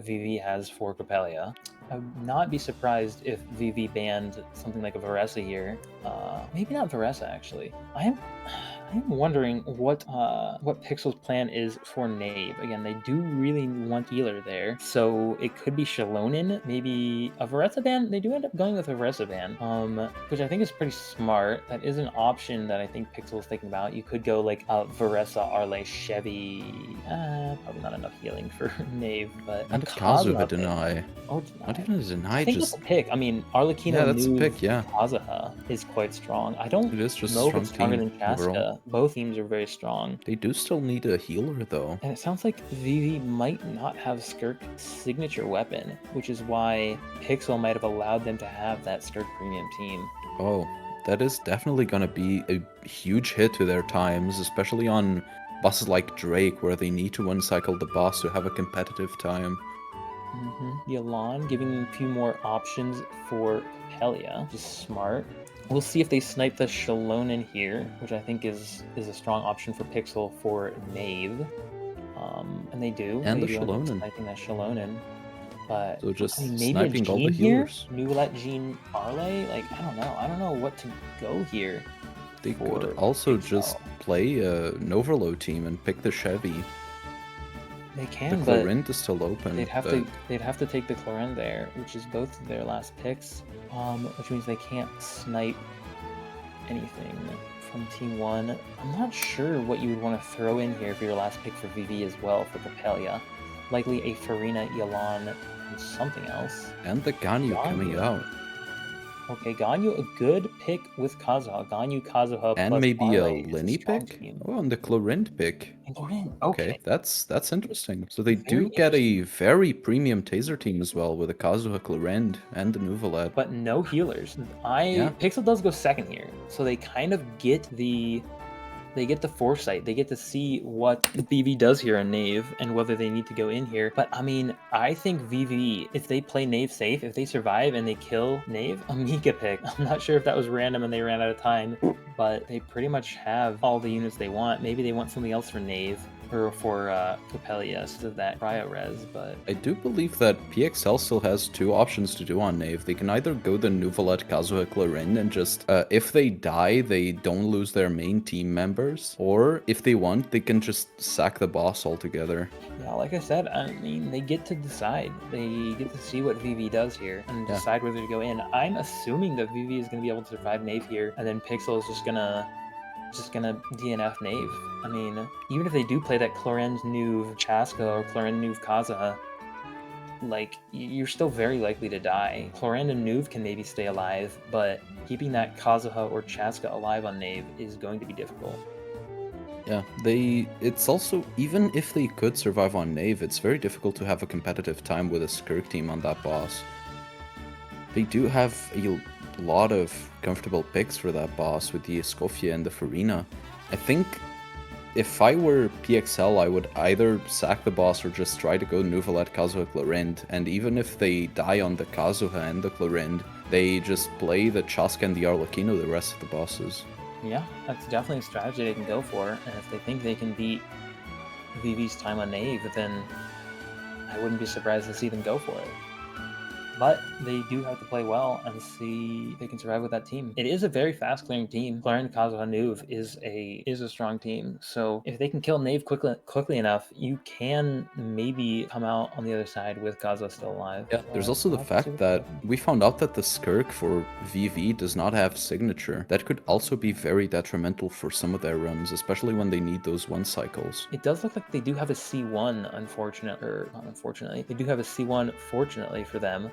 VV has for Copelia. I would not be surprised if VV banned something like a Varesa here. Maybe not Varesa actually. I'm wondering what Pixel's plan is for Knave. Again, they do really want healer there, so it could be Shalonen, maybe a Varesa ban. They do end up going with a Varesa ban, which I think is pretty smart. That is an option that I think Pixel is thinking about. You could go like a Varesa, Arle, Chevy. Probably not enough healing for Knave, but a And a Kazuha Kazuha pick. deny. Oh, Not deny. even a I deny, think that's a just pick. I mean, Arlecchino, yeah, that's a Nuve, pick, yeah. Kazuha is quite strong. I don't It is just a know if strong it's stronger team than overall. Chaska. Both teams are very strong. They do still need a healer though. And it sounds like Vivi might not have Skirk's signature weapon, which is why Pixel might have allowed them to have that Skirk premium team. Oh, that is definitely gonna be a huge hit to their times, especially on bosses like Drake, where they need to one-cycle the boss to have a competitive time. Yalan giving a few more options for Copelia, which is smart. We'll see if they snipe the Shalonen here, which I think is a strong option for Pixel for Knave. And they do. And They the do end up Shalonen. sniping that Shalonen. But So I mean, just maybe a sniping all the Gene here? healers. Nuvolet, Gene, Arle? Like, I don't know. I don't know what to go here They could for also just Pixel. play a Noverlo team and pick the Chevy. They The can, but Clorint is still open, but they'd have to take the Cloren there, which is both of their last picks. Which means they can't snipe anything from Team 1. I'm not sure what you would want to throw in here for your last pick for VV as well for Copelia. Likely a Farina, Elan, and something else. and the Ganyu coming Ganyu. out. Okay, Ganyu, a good pick with Kazuha. Ganyu, Kazuha And plus maybe a Arle is a Linny strong pick? team. Oh, and the Clorint pick. And Cloren, Okay, okay, that's interesting. So they very do get interesting. a very premium taser team as well with a Kazuha Clorent and the Nuvalet. But no healers. Yeah, Pixel does go second here, so they kind of get the foresight. They get to see what VV does here on Knave and whether they need to go in here. But I mean, I think VV, if they play Knave safe, if they survive and they kill Knave, a Mika pick. I'm not sure if that was random and they ran out of time, but they pretty much have all the units they want. Maybe they want something else for Knave or for Copelia, so that cryo res, but I do believe that PXL still has two options to do on Knave. They can either go the Nuvalet Kazuha Clorin and just, if they die, they don't lose their main team members, or if they want, they can just sack the boss altogether. yeah, like I said, I mean, they get to decide. They get to see what VV does here and Yeah. decide whether to go in. I'm assuming that VV is going to be able to survive Knave here, and then Pixel is just gonna DNF Knave. I mean, even if they do play that Cloren's Nuve Chaska or Cloren Nuve Kazuha, like, you're still very likely to die. Cloren and Nuve can maybe stay alive, but keeping that Kazuha or Chaska alive on Knave is going to be difficult. Yeah, it's also, even if they could survive on Knave, it's very difficult to have a competitive time with a Skirk team on that boss. They do have a lot of comfortable picks for that boss with the Escoffier and the Farina. I think if I were PXL, I would either sack the boss or just try to go Nuvalet Kazuha Clorint, and even if they die on the Kazuha and the Clorint, they just play the Chaska and the Arlecchino the rest of the bosses. Yeah, that's definitely a strategy they can go for, and if they think they can beat VV's time on Knave, then I wouldn't be surprised to see them go for it. But they do have to play well and see if they can survive with that team. It is a very fast clearing team. Claren Kazuha Nuve is a strong team. So if they can kill Knave quickly enough, you can maybe come out on the other side with Kazuha still alive. Yeah, there's also the We'll have to see fact what they that do. we found out that the Skirk for VV does not have signature. That could also be very detrimental for some of their runs, especially when they need those one cycles. It does look like they do have a C1, unfortunately, or not unfortunately. They do have a C1, fortunately for them.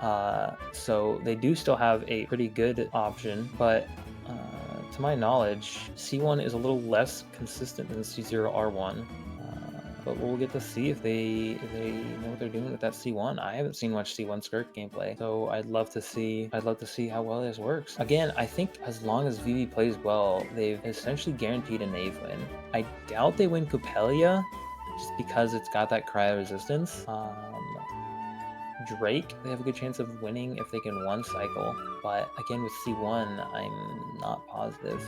So they do still have a pretty good option, but to my knowledge, C1 is a little less consistent than C0R1. But we'll get to see if they know what they're doing with that C1. I haven't seen much C1 Skirk gameplay, so I'd love to see how well this works. Again, I think as long as VV plays well, they've essentially guaranteed a Knave win. I doubt they win Copelia, just because it's got that cryo resistance. Drake, they have a good chance of winning if they can one cycle. But again, with C1, I'm not positive.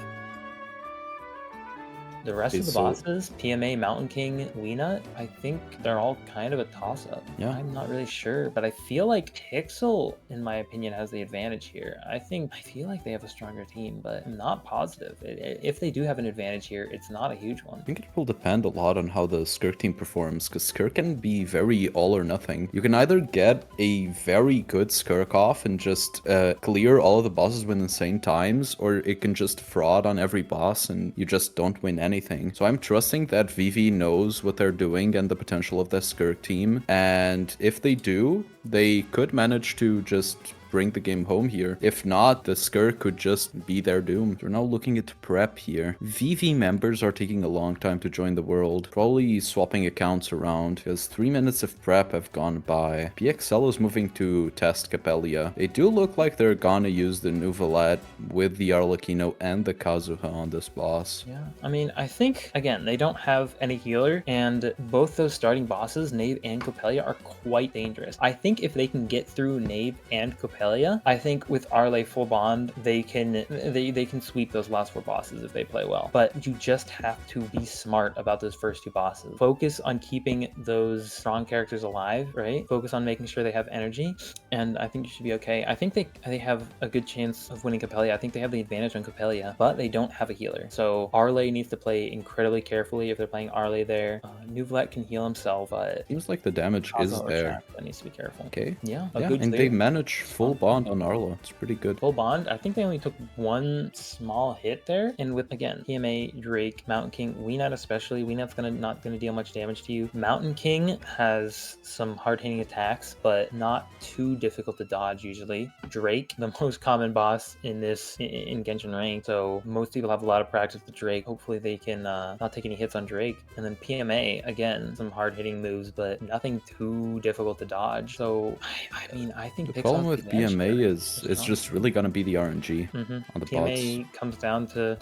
The rest Okay, of the so bosses, PMA, Mountain King, Weenut, I think they're all kind of a toss-up. yeah. I'm not really sure, but I feel like Pixel, in my opinion, has the advantage here. I feel like they have a stronger team, but I'm not positive. If they do have an advantage here, it's not a huge one. I think it will depend a lot on how the Skirk team performs, because Skirk can be very all or nothing. You can either get a very good Skirk off and just clear all of the bosses with insane times, or it can just fraud on every boss and you just don't win anything. So I'm trusting that Vivi knows what they're doing and the potential of the Skirk team, and if they do, they could manage to just bring the game home here. If not, the Skirk could just be their doom. We're now looking at prep here. VV members are taking a long time to join the world, probably swapping accounts around, because 3 minutes of prep have gone by. PXL is moving to test Capellia. They do look like they're gonna use the Nuvolette with the Arlecchino and the Kazuha on this boss. Yeah, I mean, I think, again, they don't have any healer, and both those starting bosses, Knave and Copelia, are quite dangerous. I think if they can get through Knave and Copelia, I think with Arle full bond, they can sweep those last 4 bosses if they play well. But you just have to be smart about those first 2 bosses. Focus on keeping those strong characters alive, right? Focus on making sure they have energy, and I think you should be okay. I think they have a good chance of winning Copelia. I think they have the advantage on Copelia, but they don't have a healer. So Arle needs to play incredibly carefully if they're playing Arle there. Nuvolette can heal himself, but Seems like the damage is Kazo or there. Shasta needs to be careful. Okay. Yeah, a Yeah, good and clear. they manage full bond on Arlo. It's pretty good. Full bond, I think they only took 1 small hit there. And with, again, PMA, Drake, Mountain King, Weenut especially, Weenut's not gonna deal much damage to you. Mountain King has some hard-hitting attacks, but not too difficult to dodge usually. Drake, the most common boss in Genshin rank, so most people have a lot of practice with Drake. Hopefully they can not take any hits on Drake. And then PMA, again, some hard-hitting moves, but nothing too difficult to dodge. So, I mean, I think The Pixel problem has with the advantage PMA here. is it's just really gonna be the RNG on the bots. PMA comes down to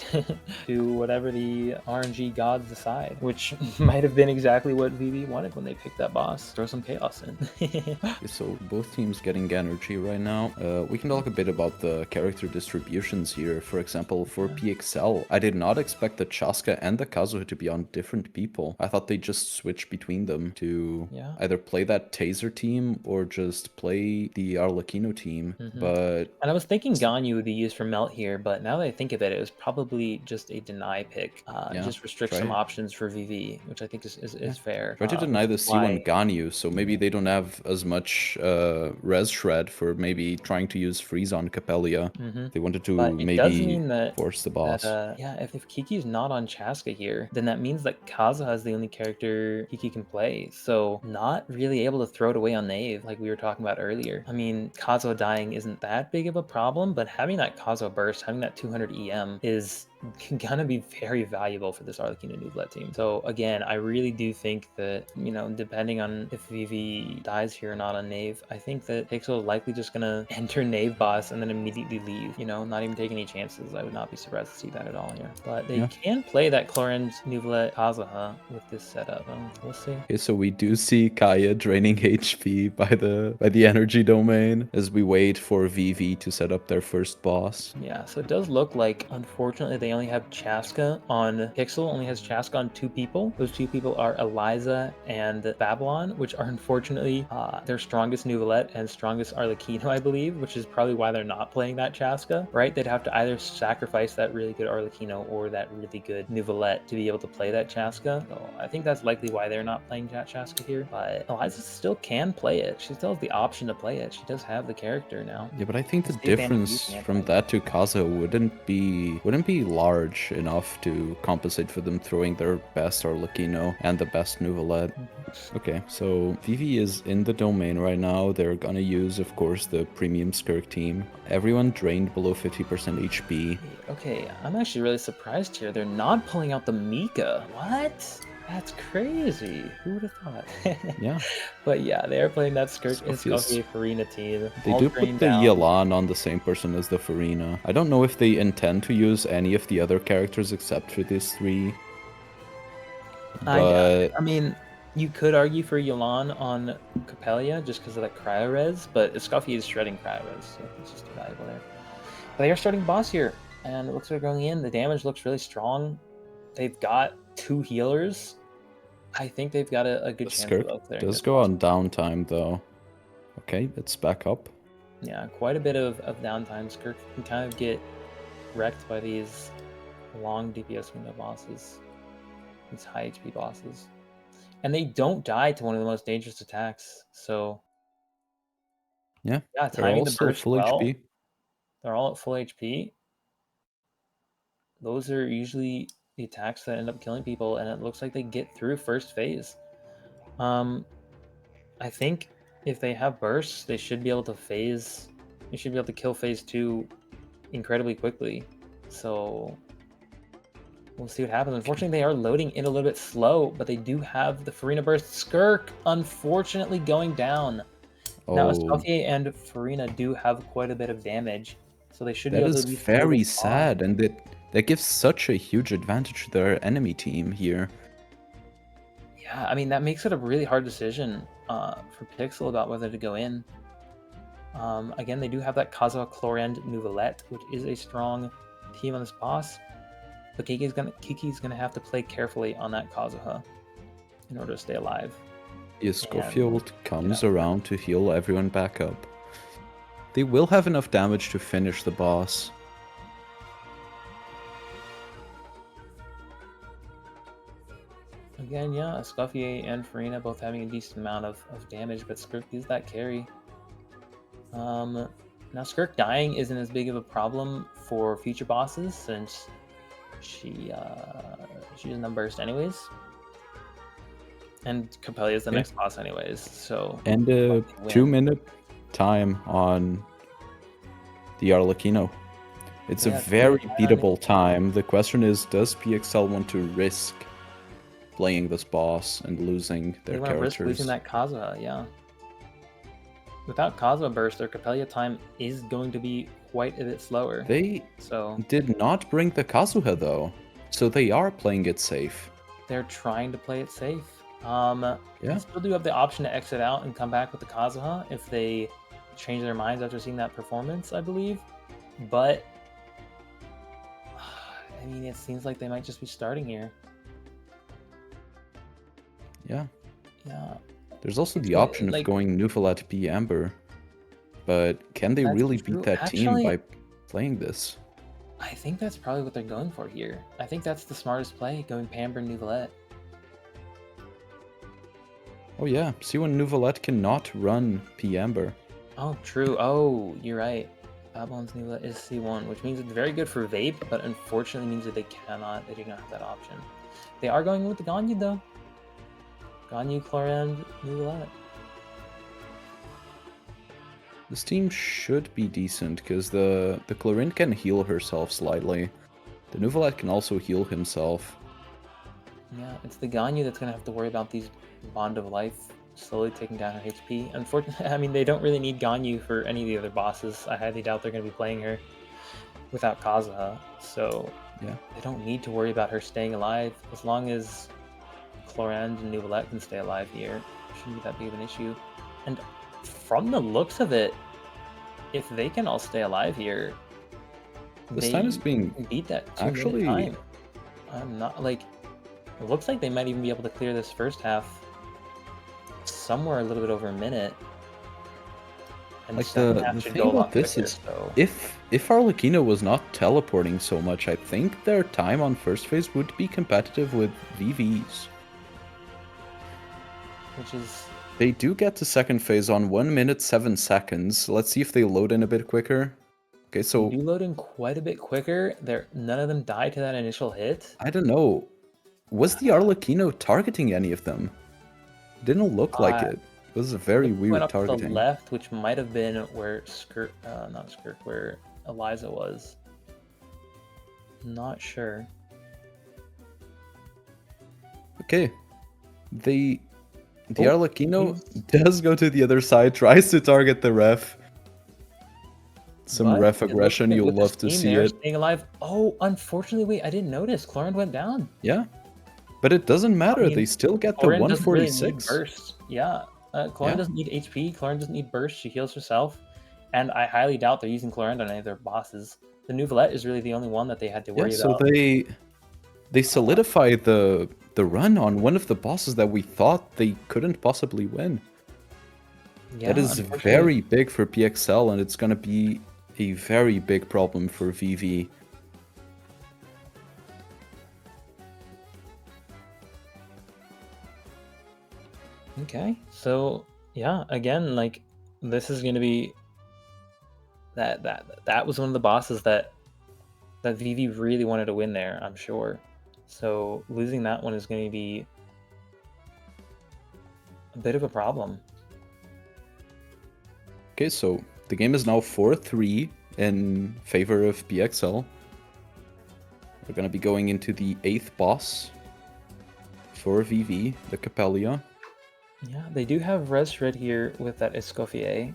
to whatever the RNG gods decide, which might have been exactly what VV wanted when they picked that boss. Throw some chaos in. Okay, so both teams getting energy right now. We can talk a bit about the character distributions here. For example, for PXL, I did not expect the Chaska and the Kazuha to be on different people. I thought they just switch between them to either play that Taser team or just play the Arlecchino team. But And I was thinking Ganyu would be used for Melt here, but now that I think of it, it was probably just a deny pick. Just restrict some options for VV, which I think is fair. Try to deny the C1 Ganyu, so maybe they don't have as much res shred for maybe trying to use freeze on Capellia. They wanted to But it does maybe mean that force the boss. if Kiki's not on Chaska here, then that means that Kazuha is the only character Kiki can play. So not really able to throw it away on Knave like we were talking about earlier. I mean, Kazuha dying isn't that big of a problem, but having that Kazuha burst, having that 200 EM is gonna be very valuable for this Arlecchino Nuvolette team. So again, I really do think that, depending on if Vivi dies here or not on Knave, I think that Pixel is likely just gonna enter Knave boss and then immediately leave, not even take any chances. I would not be surprised to see that at all here. But they can play that Clorange Nuvolette Kazuha with this setup. We'll see. Okay, so we do see Kaya draining HP by the energy domain as we wait for VV to set up their first boss. Yeah, so it does look like, unfortunately, they only have Chaska on Pixel, only has Chaska on 2 people. Those 2 people are Eliza and Babylon, which are unfortunately their strongest Nuvolette and strongest Arlecchino, I believe, which is probably why they're not playing that Chaska, right? They'd have to either sacrifice that really good Arlecchino or that really good Nuvolette to be able to play that Chaska. So I think that's likely why they're not playing that Chaska here. But Eliza still can play it. She still has the option to play it. She does have the character now. Yeah, but I think the difference from that to Kazuha wouldn't be large enough to compensate for them throwing their best Arlecchino and the best Nuvolette. Okay, so Vivi is in the domain right now. They're gonna use, of course, the premium Skirk team. Everyone drained below 50% HP. Okay, I'm actually really surprised here. They're not pulling out the Mika. What? That's crazy. Who would have thought? Yeah. But yeah, they are playing that Skalki Farina team. They do put the Yelan on the same person as the Farina. I don't know if they intend to use any of the other characters except for these 3. But I mean, You could argue for Yolan on Capelia just because of that cryo res, but Escoffier is shredding cryo res, so it's just too valuable there. But they are starting boss here, and it looks like they're going in. The damage looks really strong. They've got 2 healers. I think they've got a good The chance Skirk of clearing does this go boss. on downtime, though. Okay, it's back up. Yeah, quite a bit of downtime. Skirk can kind of get wrecked by these long DPS window bosses, these high HP bosses. And they don't die to one of the most dangerous attacks, so Yeah, yeah, they're timing all the still burst full well. HP. They're all at full HP. Those are usually the attacks that end up killing people, and it looks like they get through first phase. I think if they have bursts, they should be able to phase. They should be able to kill phase 2 incredibly quickly. So we'll see what happens. Unfortunately, they are loading in a little bit slow, but they do have the Farina burst. Skirk, unfortunately, going down. Now, Oh, Escoffier and Farina do have quite a bit of damage, so they should be that able to is at least kill this very boss. sad, and that gives such a huge advantage to their enemy team here. Yeah, I mean, that makes it a really hard decision for Pixel about whether to go in. Again, they do have that Kazuha Chlorand Nouvelette, which is a strong team on this boss. But Kiki's gonna have to play carefully on that Kazuha in order to stay alive. The And Schofield yeah, comes around to heal everyone back up. They will have enough damage to finish the boss. again, yeah, Escoffier and Farina both having a decent amount of damage, but Skirk is that carry. Now Skirk dying isn't as big of a problem for future bosses since she doesn't have burst anyways. And Capelia is the Yeah. next boss anyways, so And a win. 2-minute time on the Arlecchino. It's a Yeah, 2 minute very time on beatable time. The question is, does PXL want to risk playing this boss and losing they their want to risk losing characters? that Kazuha, yeah. Without Kazuha burst, their Capelia time is going to be quite a bit slower. They So did not bring the Kazuha, though, so they are playing it safe. they're trying to play it safe. They Yeah. still do have the option to exit out and come back with the Kazuha if they change their minds after seeing that performance, I believe. But I mean, it seems like they might just be starting here. Yeah. Yeah, There's also it's the option of like going Nufalat P Amber, but can they that's really beat true. that team Actually, by playing this? I think that's probably what they're going for here. I think that's the smartest play, going Pamber Nouvelette. Oh yeah, see when Nuvalet cannot run P Amber. Oh, true. Oh, you're right. Babylon's Nouvelette is C1, which means it's very good for Vape, but unfortunately means that they do not have that option. They are going with the Ganyu, though. Ganyu, Chlorand, Nouvelette. This team should be decent, because the Chlorine can heal herself slightly. The Nuvalet can also heal himself. Yeah, it's the Ganyu that's going to have to worry about these Bond of Life slowly taking down her HP. Unfortunately, I mean, they don't really need Ganyu for any of the other bosses. I highly doubt they're going to be playing her without Kazuha, so Yeah. they don't need to worry about her staying alive. As long as Chlorand and Nouvelette can stay alive here, it shouldn't be that big of an issue. And from the looks of it, if they can all stay alive here, This time is they being can beat that 2-minute actually time. I'm not like it looks like they might even be able to clear this first half somewhere a little bit over a minute, and the like second the half the should thing go a about lot this quicker. is So if Arlecchino was not teleporting so much, I think their time on first phase would be competitive with VV's. which is They do get to second phase on 1 minute 7 seconds. Let's see if they load in a bit quicker. Okay, they so do load in quite a bit quicker. None of them die to that initial hit. I don't know. Was the Arlecchino targeting any of them? Didn't look like Uh, it. It was a very went weird up to the targeting. left, which might have been where not Skirk, where Eliza was. Not sure. Okay. The Oh, Arlecchino he's does go to the other side, tries to target the ref. Some but ref it looks aggression, like you'll with this love to team, see they are it. staying alive. Oh, unfortunately, wait, I didn't notice. Chlorand went down. Yeah. But it doesn't I matter. They mean, still get the Chlorine doesn't really need 146. burst. Yeah, Chlorine Yeah. doesn't need HP. Chlorine doesn't need burst. She heals herself, and I highly doubt they're using Chlorine on any of their bosses. The Nouvellette is really the only one that they had to Yeah, worry so about. they solidify the run on one of the bosses that we thought they couldn't possibly win. That Yeah, is unfortunately. very big for PXL, and it's gonna be a very big problem for VV. Okay, so yeah, again, like this is going to be that was one of the bosses that Vivi really wanted to win there, I'm sure. So losing that one is going to be a bit of a problem. Okay, so the game is now 4-3 in favor of PXL. We're gonna be going into the 8th boss for VV, the Capellia. Yeah, they do have res red here with that Escoffier,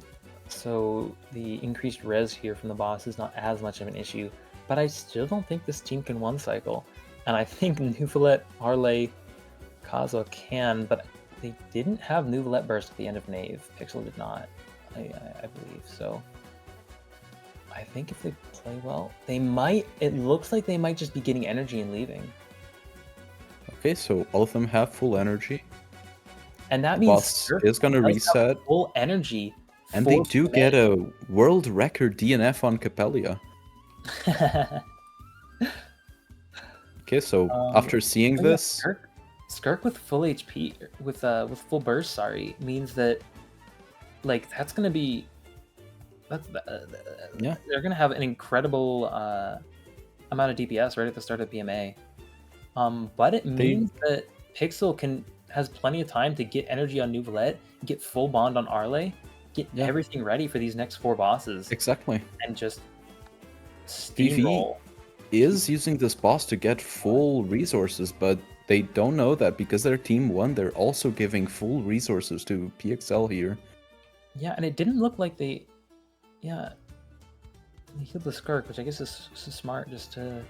so the increased res here from the boss is not as much of an issue, but I still don't think this team can one cycle. And I think Nuvalet, Harley, Kazuha can, but they didn't have Nuvalet burst at the end of Knave. Pixel did not, I believe. So I think if they play well, they might. It looks like they might just be getting energy and leaving. Okay, so all of them have full energy. And that The means boss Surf is gonna does have reset, full energy and they for do PMA. get a world record DNF on Capellia. Okay, so after seeing Oh yeah, this, Skirk with full HP with full burst, sorry, means that like that's gonna be yeah, they're gonna have an incredible amount of DPS right at the start of PMA. But it they means that Pixel has plenty of time to get energy on Nouvellette, get full bond on Arle, get yeah, everything ready for these next 4 bosses, exactly. and just VV steamroll. is using this boss to get full resources, but they don't know that because they're team 1, they're also giving full resources to PXL here. Yeah, and it didn't look like yeah, they healed the Skirk, which I guess is smart just to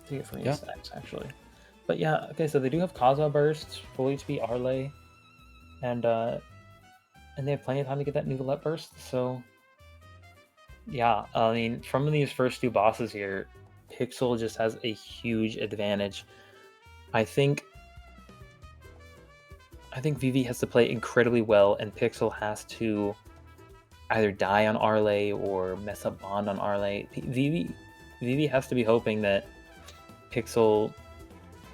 get free Yeah, stacks, actually. But yeah, okay, so they do have Kazuha burst, full HP Arle, and they have plenty of time to get that Nouvellette burst, so yeah, I mean, from these first 2 bosses here, Pixel just has a huge advantage. I think Vivi has to play incredibly well, and Pixel has to either die on Arle or mess up Bond on Arle. Vivi has to be hoping that Pixel,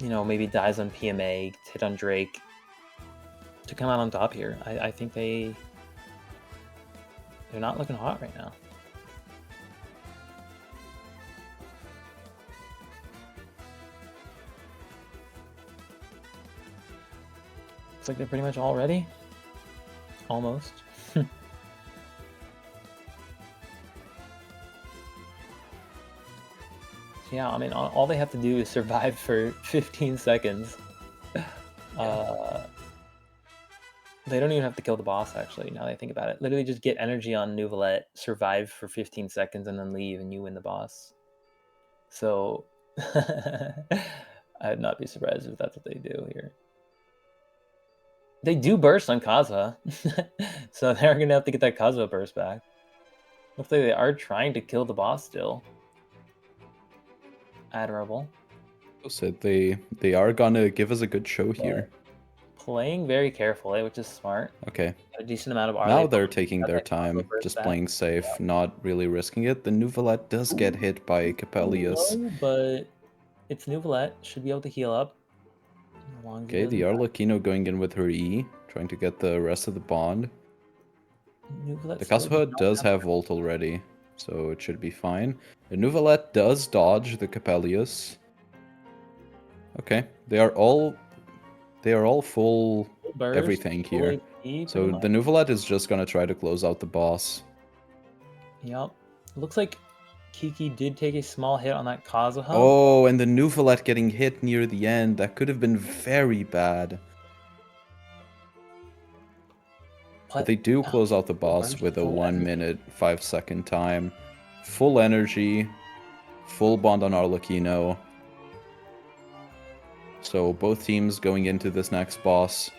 maybe dies on PMA, gets hit on Drake to come out on top here. I think they're not looking hot right now. Looks like they're pretty much all ready. Almost. Yeah, I mean, all they have to do is survive for 15 seconds. They don't even have to kill the boss, actually, now that I think about it. Literally just get energy on Nouvellette, survive for 15 seconds, and then leave, and you win the boss. So, I'd not be surprised if that's what they do here. They do burst on Kazuha, so they're going to have to get that Kazuha burst back. Looks like they are trying to kill the boss still. Admirable. said they are gonna give us a good show here. Playing very carefully, which is smart. Okay. A decent amount of Arle Now they're bond, taking got their that Kazuha time, burst just back. playing safe, not really risking it. The Nouvellette does get hit by Capellius. Low, but it's Nouvellette. Should be able to heal up. As long as he Okay, the doesn't die. Arlecchino going in with her E, trying to get the rest of the bond. Nouvellette The still does Kazuha not does have have ult already, so it should be fine. The Nouvellette does dodge the Capellius. Okay, they are all full full burst, everything full here. HP, pretty So much. the Nouvellette is just gonna try to close out the boss. Yep. Looks like Kiki did take a small hit on that Kazuha. Oh, and the Nouvellette getting hit near the end. That could have been very bad. But they do close out the full boss burst, with a full 1 energy. minute, 5-second time. Full energy, full bond on Arlecchino. So both teams going into this next boss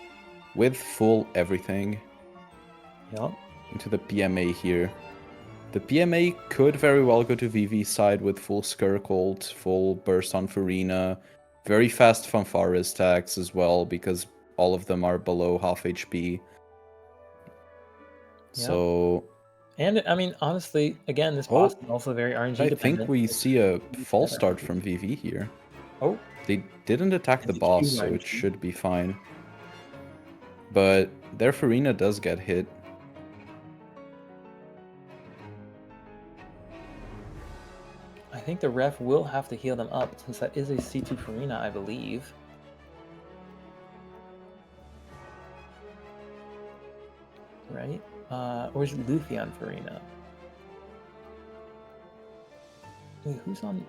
with full everything Yep. into the PMA here. The PMA could very well go to VV's side with full Skirk ult, full burst on Farina, very fast Fanfare stacks as well because all of them are below half HP. So... And I mean, honestly, again, this boss is also very RNG I dependent. think we see a false better. start from VV here. Oh, They didn't attack the it's boss, too so it RNG. should be fine. But their Farina does get hit. I think the ref will have to heal them up since that is a C2 Farina, I believe. Right? Or is it Luffy on Farina? Wait, who's on?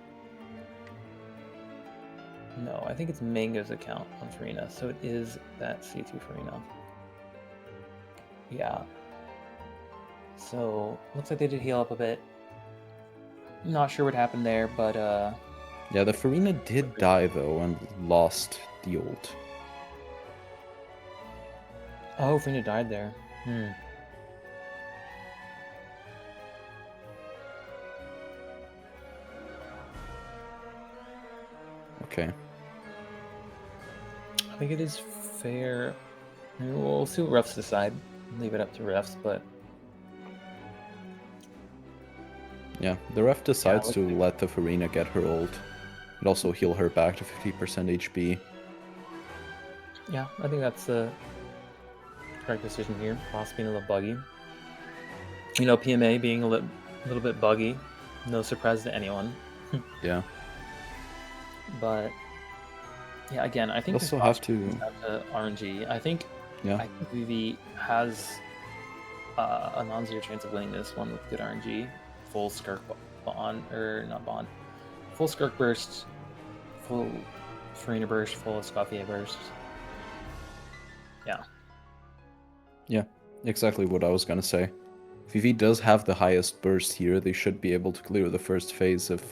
No, I think it's Mango's account on Farina, so it is that C2 Farina. Yeah. So, looks like they did heal up a bit. Not sure what happened there, but Yeah, the Farina did die though and lost the ult. oh, Farina died there. Okay. I think it is fair. We'll see what refs decide. Leave it up to refs, but Yeah, the ref decides to let the Farina get her ult. And also heal her back to 50% HP. yeah, I think that's the correct decision here. Boss being a little buggy. You know, PMA being a little bit buggy. No surprise to anyone. Yeah. But yeah, again, I think Also have to RNG. I think VV has a non-zero chance of winning this one with good RNG. Full Skirk bond, or not bond. Full Skirk burst, full Farina burst, full Escoffier burst. Yeah. Yeah, exactly what I was gonna say. VV does have the highest burst here. They should be able to clear the first phase of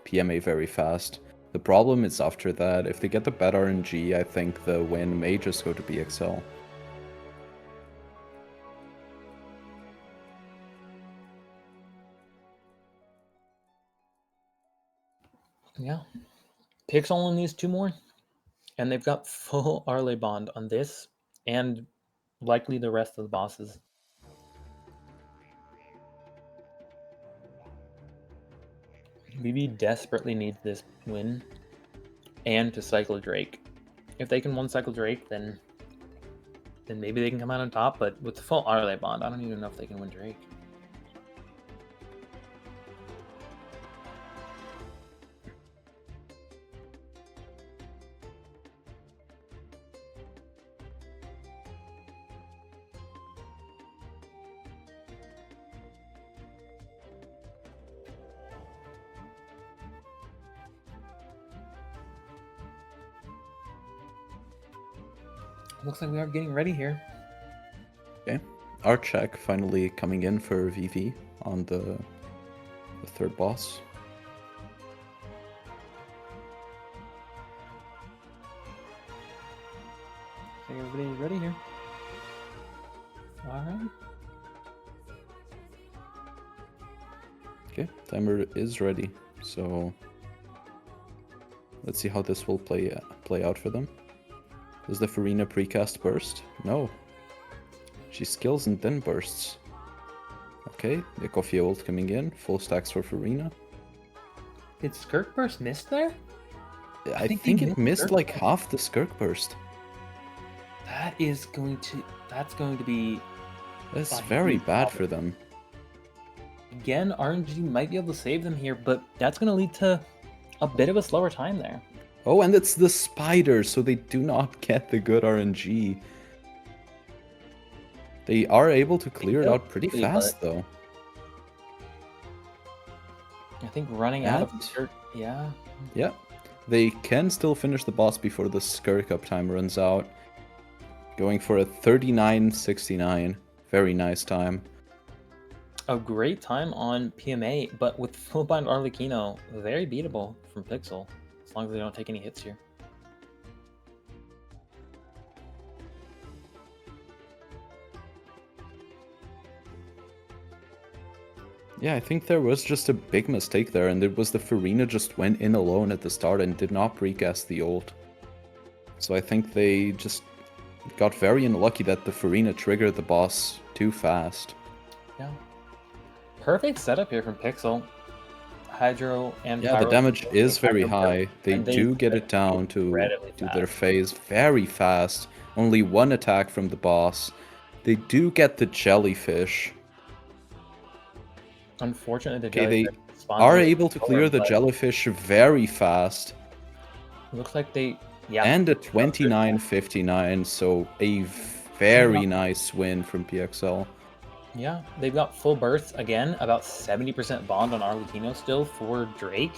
PMA very fast. The problem is after that, if they get the bad RNG, I think the win may just go to PXL. Yeah. PXL only needs 2 more. And they've got full Arley bond on this and likely the rest of the bosses. VV desperately needs this win and to cycle Drake. If they can one cycle Drake, then maybe they can come out on top. But with the full Arley bond, I don't even know if they can win Drake. Looks like we are getting ready here. Okay. Our check finally coming in for VV on the third boss. I think everybody's ready here. Alright. Okay, timer is ready. So let's see how this will play out for them. Does the Farina precast burst? No. She skills and then bursts. Okay, the Coffee ult coming in. Full stacks for Farina. Did Skirk burst miss there? I think it missed like half the Skirk burst. That's going to be... That's very bad for them. Again, RNG might be able to save them here, but that's going to lead to a bit of a slower time there. Oh, and it's the spider, so they do not get the good RNG. They are able to clear it out pretty fast, though. I think running out of Skirk, yeah. Yeah, they can still finish the boss before the Skirk up time runs out. Going for a 39.69. Very nice time. A great time on PMA, but with full bind Arlecchino, very beatable from Pixel, as long as they don't take any hits here. Yeah, I think there was just a big mistake there, and it was the Farina just went in alone at the start and did not precast the ult. So I think they just got very unlucky that the Farina triggered the boss too fast. Yeah. Perfect setup here from Pixel. Hydro and Yeah, the Pyro. damage is very high. They And do get it down to their phase very fast. Only one attack from the boss. They do get the jellyfish. Unfortunately, the Okay, they jellyfish spawns are a little able to slower, clear the but jellyfish very fast. looks like they, yeah. And a 29-59, so a very nice win from PXL. Yeah, they've got full bursts again, about 70% bond on Arlecchino still for Drake.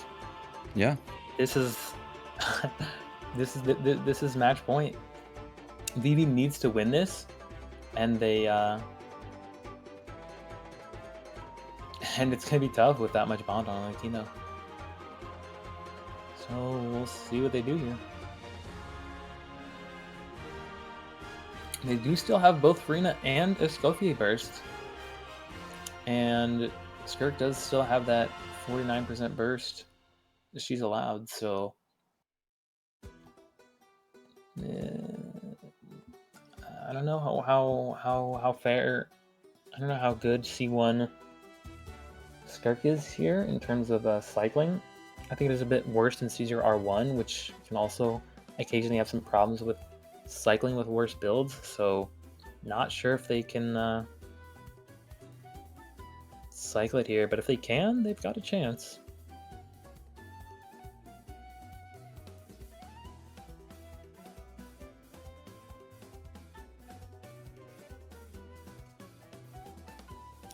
Yeah. This is this is match point. Vivi needs to win this, and they and it's gonna be tough with that much bond on Arlecchino. So we'll see what they do here. They do still have both Farina and Escoffier burst. And Skirk does still have that 49% burst that she's allowed, so I don't know how fair, I don't know how good C1 Skirk is here in terms of cycling. I think it is a bit worse than C0 R1, which can also occasionally have some problems with cycling with worse builds, so not sure if they can cycle it here, but if they can, they've got a chance.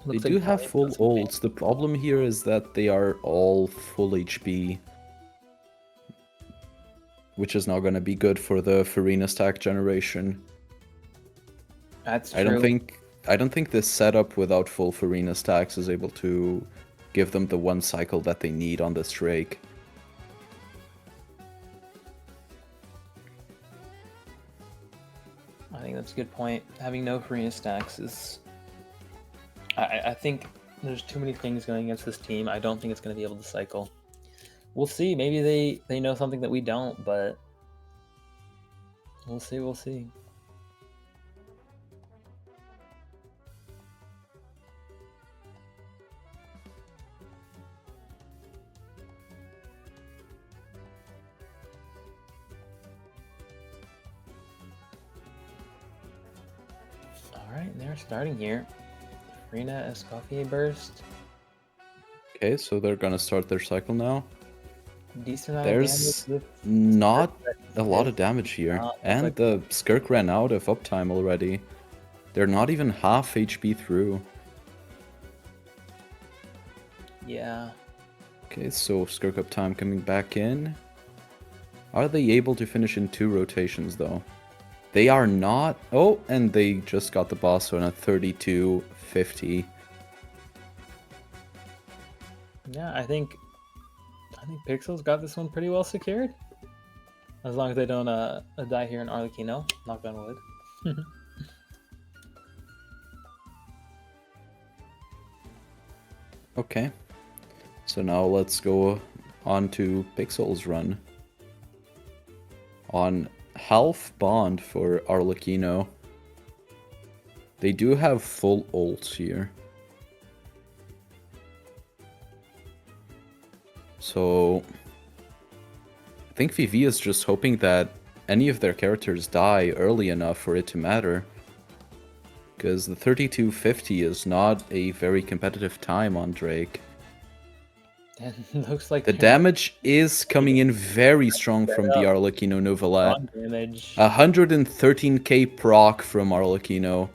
They do have full ults. The problem here is that they are all full HP. Which is not going to be good for the Farina stack generation. That's true. I don't think this setup without full Farina stacks is able to give them the one cycle that they need on this Drake. I think that's a good point. Having no Farina stacks is... I think there's too many things going against this team. I don't think it's going to be able to cycle. We'll see. Maybe they know something that we don't, but we'll see. We'll see. All right, they're starting here. Farina, Escoffier burst. Okay, so they're gonna start their cycle now. Decent amount There's of damage not a lot of damage here. And like the Skirk ran out of uptime already. They're not even half HP through. Yeah. Okay, so Skirk uptime coming back in. Are they able to finish in 2 rotations though? They are not. Oh, and they just got the boss on a 32-50. Yeah, I think Pixel's got this one pretty well secured. As long as they don't die here in Arlecchino. Knock on wood. Okay. So now let's go on to Pixel's run. On half bond for Arlecchino. They do have full ults here. So I think VV is just hoping that any of their characters die early enough for it to matter. Because the 32-50 is not a very competitive time on Drake. And looks like the damage is coming in very strong from the Arlecchino Novelette. 113k proc from Arlecchino.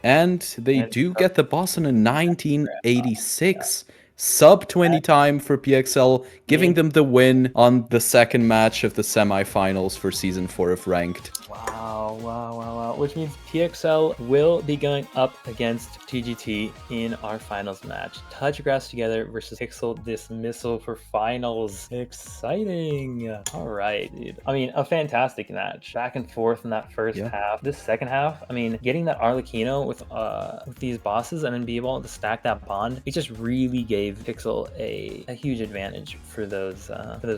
And they do get the boss in a 1986. Sub 20 time for PXL, giving them the win on the second match of the semifinals for Season 4 of Ranked. Wow. Wow. Which means PXL will be going up against TGT in our finals match. Touch Grass Together versus Pixel Dismissal for finals. Exciting. All right, dude. I mean, a fantastic match. Back and forth in that first half. This second half, I mean, getting that Arlecchino with these bosses and then be able to stack that bond, it just really gave Pixel a huge advantage for those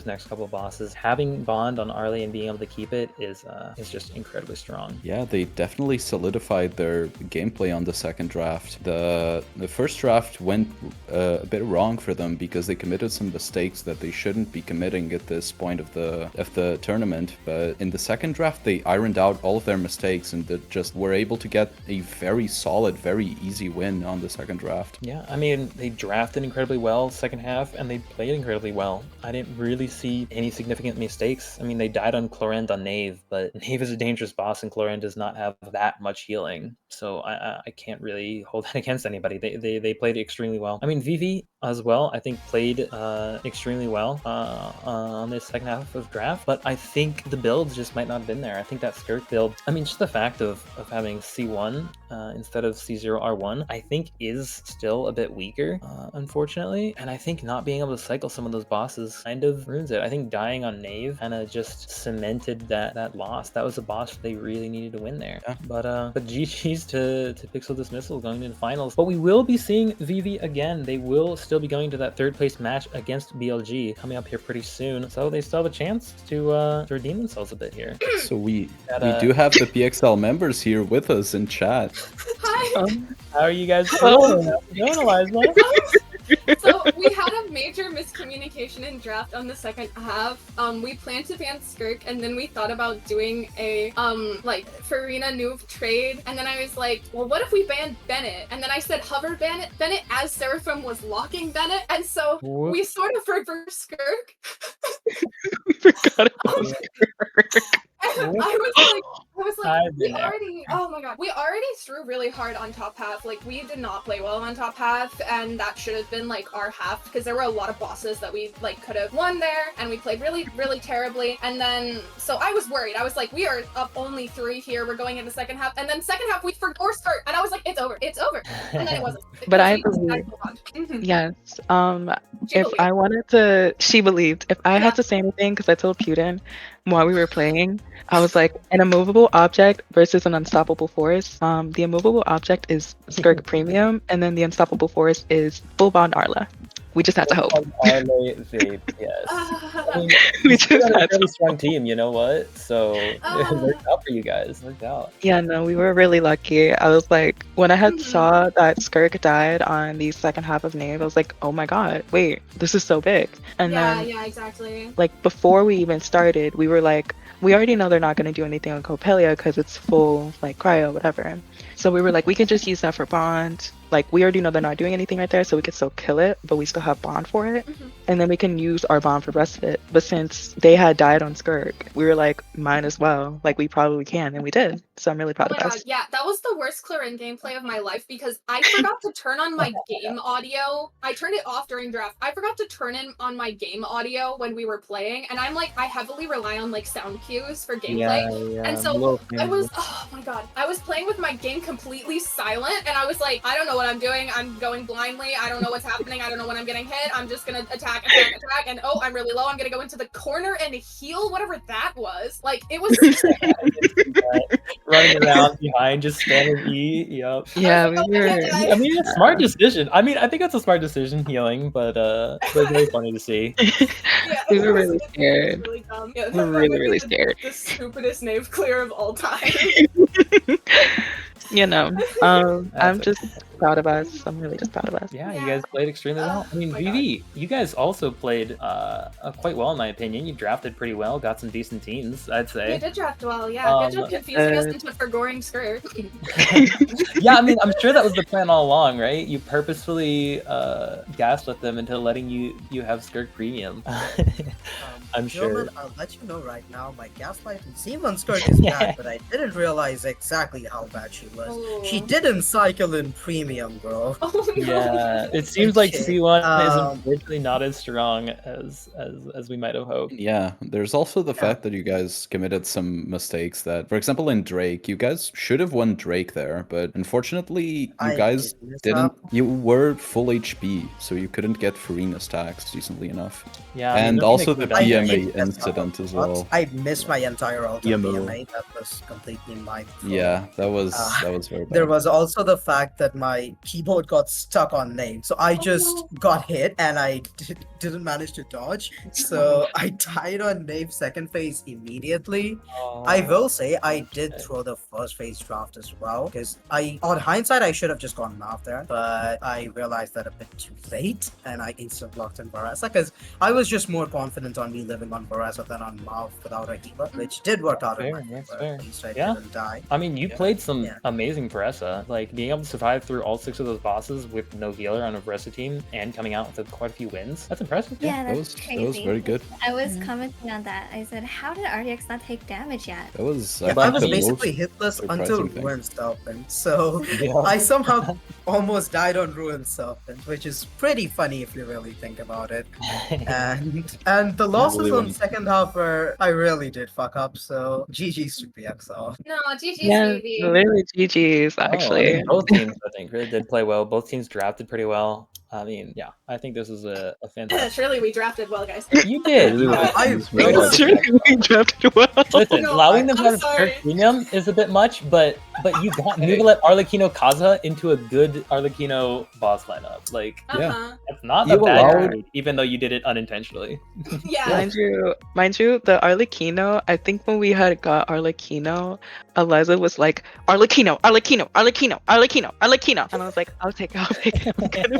next couple of bosses. Having bond on Arlie and being able to keep it is just incredibly strong. Yeah, they definitely solidified their gameplay on the second draft. The first draft went a bit wrong for them because they committed some mistakes that they shouldn't be committing at this point of the tournament. But in the second draft, they ironed out all of their mistakes and they just were able to get a very solid, very easy win on the second draft. Yeah, I mean, they drafted incredibly well second half and they played incredibly well. I didn't really see any significant mistakes. I mean, they died on Clorend on Knave, but Knave is a dangerous boss and Clorend does not have that much healing. So I can't really hold that against anybody. They played extremely well. I mean, Vivi as well, I think played extremely well on this second half of draft, but I think the builds just might not have been there. I think that Skirk build, I mean, just the fact of having C1 instead of C0R1, I think is still a bit weaker, unfortunately. And I think not being able to cycle some of those bosses kind of ruins it. I think dying on Knave kind of just cemented that loss. That was a boss they really needed to win there. Yeah. But GG's to Pixel Dismissal going into the finals. But we will be seeing Vivi again. They will still be going to that third place match against BLG coming up here pretty soon. So they still have a chance to redeem themselves a bit here. So we do have the PXL members here with us in chat. Hi. How are you guys doing? How's it going, Eliza? So we had a major miscommunication in draft on the second half. We planned to ban Skirk, and then we thought about doing a like Farina Nuve trade, and then I was like, well, what if we banned Bennett? And then I said hover Bennett as Seraphim was locking Bennett, and so we sort of reversed Skirk. We forgot about Skirk. I was like, we already threw really hard on top half. Like, we did not play well on top half, and that should have been like our half because there were a lot of bosses that we like could have won there, and we played really, really terribly. And then, so I was worried. I was like, we are up only 3 here. We're going into second half, and then second half we forced start, and I was like, it's over, and then it wasn't. But I believe, yes. If I wanted to, she believed. If I had to say anything, because I told Putin while we were playing, I was like, an immovable object versus an unstoppable force. The immovable object is Skirk Premium, and then the unstoppable force is full bond Arla. We just had to hope. Arla Vape, yes. I mean, We just had a had really to. strong team, you know what? So it worked out for you guys. It worked out. Yeah, no, we were really lucky. I was like, when I had saw that Skirk died on the second half of Knave, I was like, oh my god, wait, this is so big. And then, yeah, exactly. like, before we even started, we were like, we already know they're not going to do anything on Copelia because it's full, like, cryo, whatever. So we were like, we can just use that for bond. Like, we already know they're not doing anything right there, so we could still kill it, but we still have bond for it. And then we can use our bond for the rest of it. But since they had died on Skirk, we were like, might as well. Like, we probably can, and we did. So I'm really proud of us. Yeah, that was the worst Clarin gameplay of my life because I forgot to turn on my game audio. I turned it off during draft. I forgot to turn on my game audio when we were playing, and I'm like, I heavily rely on like sound cues for gameplay. Yeah, and so I was, oh my god, I was playing with my game completely silent, and I was like, I don't know what I'm doing. I'm going blindly. I don't know what's happening. I don't know when I'm getting hit. I'm just gonna attack, and oh, I'm really low. I'm gonna go into the corner and heal whatever that was. Like, it was running around behind, just spamming E. Yep. Yeah, we were. I mean, it's a smart decision. I mean, I think that's a smart decision, healing, but it's very funny to see. We were really scared. Really dumb. Yeah, We were really, really scared. The stupidest Knave clear of all time. You know, I'm That's just proud of us. I'm really just proud of us. Yeah, you guys played extremely well. I mean, my Vivi, you guys also played quite well in my opinion. You drafted pretty well, got some decent teams, I'd say. You did draft well, yeah. Good job confusing us into forgoing Skirk. Yeah, I mean, I'm sure that was the plan all along, right? You purposefully gaslit them into letting you have Skirk Premium. I'm sure. Gentlemen, I'll let you know right now, my gaslighting seemed on Skirk is bad, but I didn't realize exactly how bad she was. She didn't cycle in Premium. premium, bro. Oh no. Yeah, it seems like Okay, C1 is unfortunately not as strong as we might have hoped. Yeah, there's also the Yeah. fact that you guys committed some mistakes that, for example, in Drake, you guys should have won Drake there, but unfortunately, you I guys did mess didn't. up. You were full HP, so you couldn't get Farina stacks decently enough. Yeah, I mean, And nothing they also could the have done I there. did PMA mess up a incident as lot. well. I missed my entire ult on PMO. PMA. That was completely my fault. Yeah, that was Uh, very bad. There was also the fact that my keyboard got stuck on name. So I just no. got hit and I didn't manage to dodge. So I died on Nave's second phase immediately. I will say I did throw the first phase draft as well. Because on hindsight, I should have just gone Mav there. But I realized that a bit too late. And I instant blocked in Barasa. Because I was just more confident on me living on Barasa than on Mav without a healer. Which did work out in my That's favor. fair. At least I Yeah. didn't die. I mean, you Yeah. played some Yeah. amazing Baressa. Like, being able to survive through all 6 of those bosses with no healer on a Baressa team and coming out with quite a few wins. That's impressive. Yeah, that that's was crazy. very good. I was commenting on that. I said, how did RDX not take damage yet? That was Yeah, I But was the basically hitless until surprising thing. Ruin Serpent, so Yeah. I somehow almost died on Ruin Serpent, which is pretty funny if you really think about it. And the losses believe on it. second half were I really did fuck up, so GG's to PXL. No, GG's Yeah, Vivi. literally GG's Oh, I actually. mean, both teams, I think, really did play well. Both teams drafted pretty well. I mean, yeah, I think this is a fantastic. Surely we drafted well, guys. You did. Really Yeah. well. I It was very really well. True, we drafted well. Listen, No, allowing them to I'm have sorry. third premium is a bit much, but you need to let Arlecchino Kaza into a good Arlecchino boss lineup. Like, Uh-huh. that's not You a bad allowed- trade, even though you did it unintentionally. Yeah. Mind you, the Arlecchino, I think when we had got Arlecchino, Eliza was like, Arlecchino, Arlecchino, Arlecchino, Arlecchino, Arlecchino. And I was like, I'll take it, I'll take it. I'm gonna